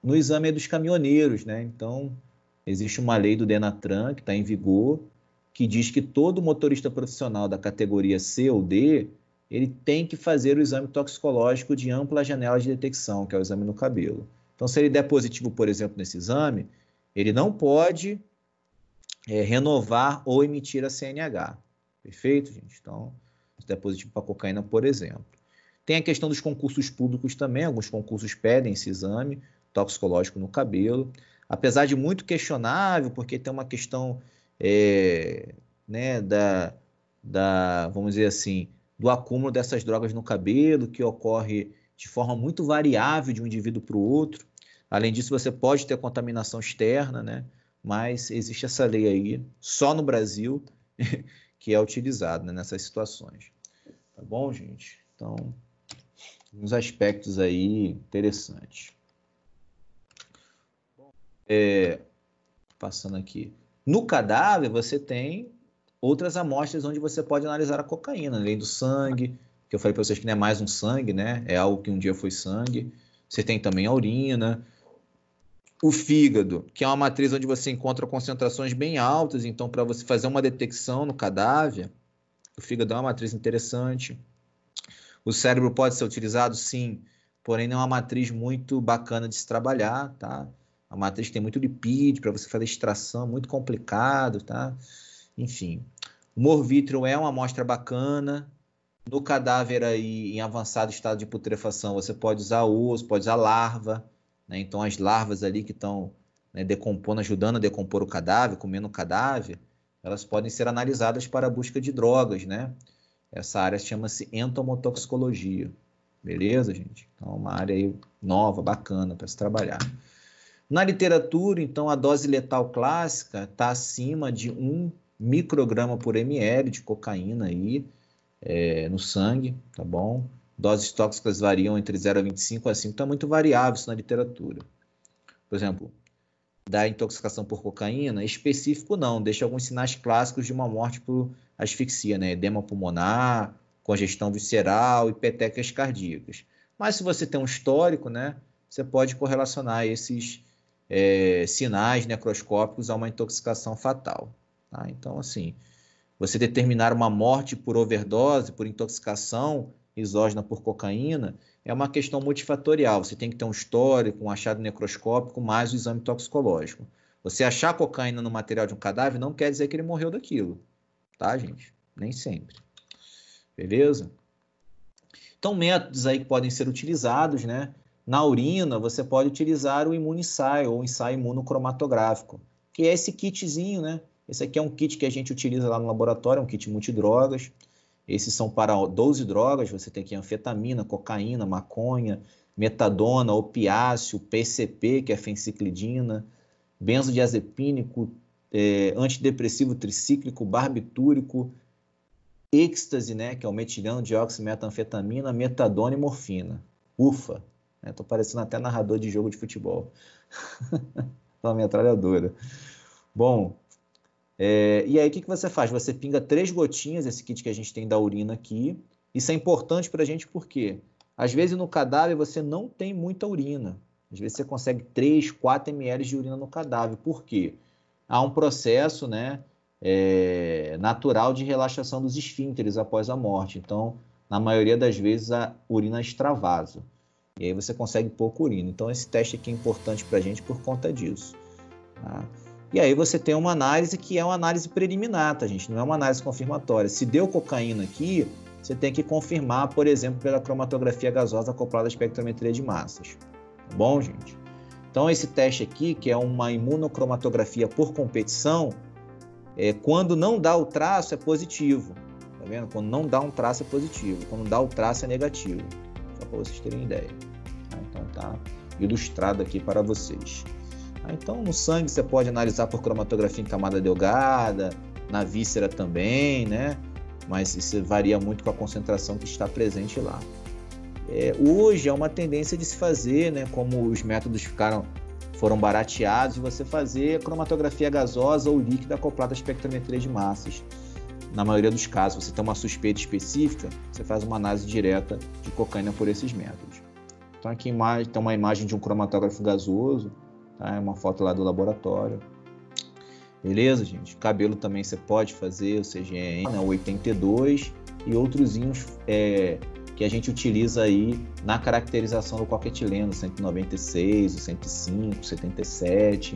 no exame dos caminhoneiros, né? Então, existe uma lei do Denatran que está em vigor, que diz que todo motorista profissional da categoria C ou D, ele tem que fazer o exame toxicológico de ampla janela de detecção, que é o exame no cabelo. Então, se ele der positivo, por exemplo, nesse exame, ele não pode renovar ou emitir a CNH. Perfeito, gente? Então, se der positivo para cocaína, por exemplo. Tem a questão dos concursos públicos também, alguns concursos pedem esse exame toxicológico no cabelo, apesar de muito questionável, porque tem uma questão né, vamos dizer assim, do acúmulo dessas drogas no cabelo, que ocorre de forma muito variável de um indivíduo para o outro. Além disso, você pode ter contaminação externa, né? Mas existe essa lei aí, só no Brasil, que é utilizada, né, nessas situações. Tá bom, gente? Então, uns aspectos aí interessantes. Passando aqui. No cadáver, você tem outras amostras onde você pode analisar a cocaína, além do sangue, que eu falei para vocês que não é mais um sangue, né? É algo que um dia foi sangue. Você tem também a urina. O fígado, que é uma matriz onde você encontra concentrações bem altas, então para você fazer uma detecção no cadáver, o fígado é uma matriz interessante. O cérebro pode ser utilizado, sim, porém não é uma matriz muito bacana de se trabalhar, tá? A matriz tem muito lipídio para você fazer extração, muito complicado, tá? Enfim, o humor vítreo é uma amostra bacana. No cadáver aí, em avançado estado de putrefação, você pode usar osso, pode usar larva, né? Então as larvas ali que estão, né, decompondo, ajudando a decompor o cadáver, comendo o cadáver, elas podem ser analisadas para a busca de drogas, né? Essa área chama-se entomotoxicologia. Beleza, gente? Então é uma área aí nova, bacana para se trabalhar. Na literatura, então, a dose letal clássica está acima de 1 micrograma por ml de cocaína aí, no sangue, tá bom? Doses tóxicas variam entre 0,25 a 5, está muito variável isso na literatura. Por exemplo, da intoxicação por cocaína, específico não, deixa alguns sinais clássicos de uma morte por asfixia, né? Edema pulmonar, congestão visceral e petecas cardíacas. Mas se você tem um histórico, né, você pode correlacionar esses sinais necroscópicos a uma intoxicação fatal. Tá? Então, assim, você determinar uma morte por overdose, por intoxicação exógena por cocaína, é uma questão multifatorial. Você tem que ter um histórico, um achado necroscópico, mais o exame toxicológico. Você achar cocaína no material de um cadáver não quer dizer que ele morreu daquilo. Tá, gente? Nem sempre. Beleza? Então, métodos aí que podem ser utilizados, né? Na urina, você pode utilizar o imunissaio, ou ensaio imunocromatográfico, que é esse kitzinho, né? Esse aqui é um kit que a gente utiliza lá no laboratório, é um kit multidrogas. Esses são para 12 drogas, você tem aqui anfetamina, cocaína, maconha, metadona, opiáceo, PCP, que é fenciclidina, benzodiazepínico, antidepressivo tricíclico, barbitúrico, êxtase, né, que é o metileno, dioximetanfetamina, metadona e morfina. Ufa! Estou parecendo até narrador de jogo de futebol. Uma metralhadora. Bom, e aí o que você faz? Você pinga 3 gotinhas, esse kit que a gente tem da urina aqui. Isso é importante para a gente porque, às vezes, no cadáver você não tem muita urina. Às vezes você consegue 3, 4 ml de urina no cadáver. Por quê? Há um processo, né, natural de relaxação dos esfíncteres após a morte. Então, na maioria das vezes, a urina extravasa. E aí você consegue pouca urina. Então, esse teste aqui é importante para a gente por conta disso. Tá? E aí você tem uma análise que é uma análise preliminar, tá, gente? Não é uma análise confirmatória. Se deu cocaína aqui, você tem que confirmar, por exemplo, pela cromatografia gasosa acoplada à espectrometria de massas. Tá bom, gente? Então, esse teste aqui, que é uma imunocromatografia por competição, quando não dá o traço, é positivo. Tá vendo? Quando não dá um traço, é positivo. Quando dá o traço, é negativo. Só para vocês terem ideia. Então, tá ilustrado aqui para vocês. Então, no sangue você pode analisar por cromatografia em camada delgada, na víscera também, né? Mas isso varia muito com a concentração que está presente lá. Hoje é uma tendência de se fazer, né? Como os métodos foram barateados, de você fazer cromatografia gasosa ou líquida acoplada à espectrometria de massas. Na maioria dos casos, você tem uma suspeita específica, você faz uma análise direta de cocaína por esses métodos. Então, aqui tem uma imagem de um cromatógrafo gasoso. Tá? É uma foto lá do laboratório. Beleza, gente? Cabelo também você pode fazer, o CGN, o 82 e outrozinhos que a gente utiliza aí na caracterização do coquetileno, 196, o 105, o 77.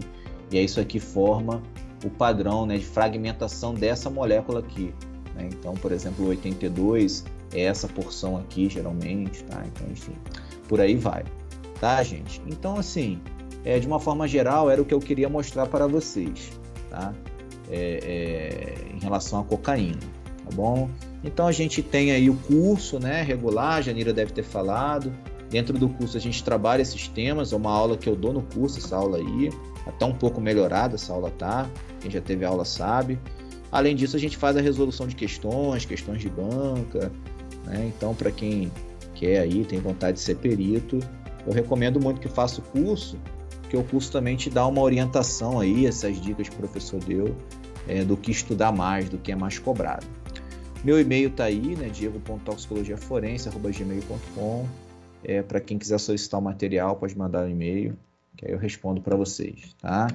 E aí isso aqui forma o padrão, né, de fragmentação dessa molécula aqui. Né? Então, por exemplo, o 82 é essa porção aqui, geralmente. Tá? Então, enfim, por aí vai. Tá, gente? Então, assim... de uma forma geral, era o que eu queria mostrar para vocês, tá? Em relação à cocaína, tá bom? Então, a gente tem aí o curso, né, regular, a Janira deve ter falado. Dentro do curso, a gente trabalha esses temas, é uma aula que eu dou no curso, essa aula aí. Até um pouco melhorada essa aula, tá? Quem já teve aula sabe. Além disso, a gente faz a resolução de questões de banca, né? Então, para quem quer aí, tem vontade de ser perito, eu recomendo muito que faça o curso, porque o curso também te dá uma orientação aí, essas dicas que o professor deu, do que estudar mais, do que é mais cobrado. Meu e-mail está aí, né, diego.toxicologiaforense@gmail.com. Para quem quiser solicitar o material, pode mandar um e-mail, que aí eu respondo para vocês, tá?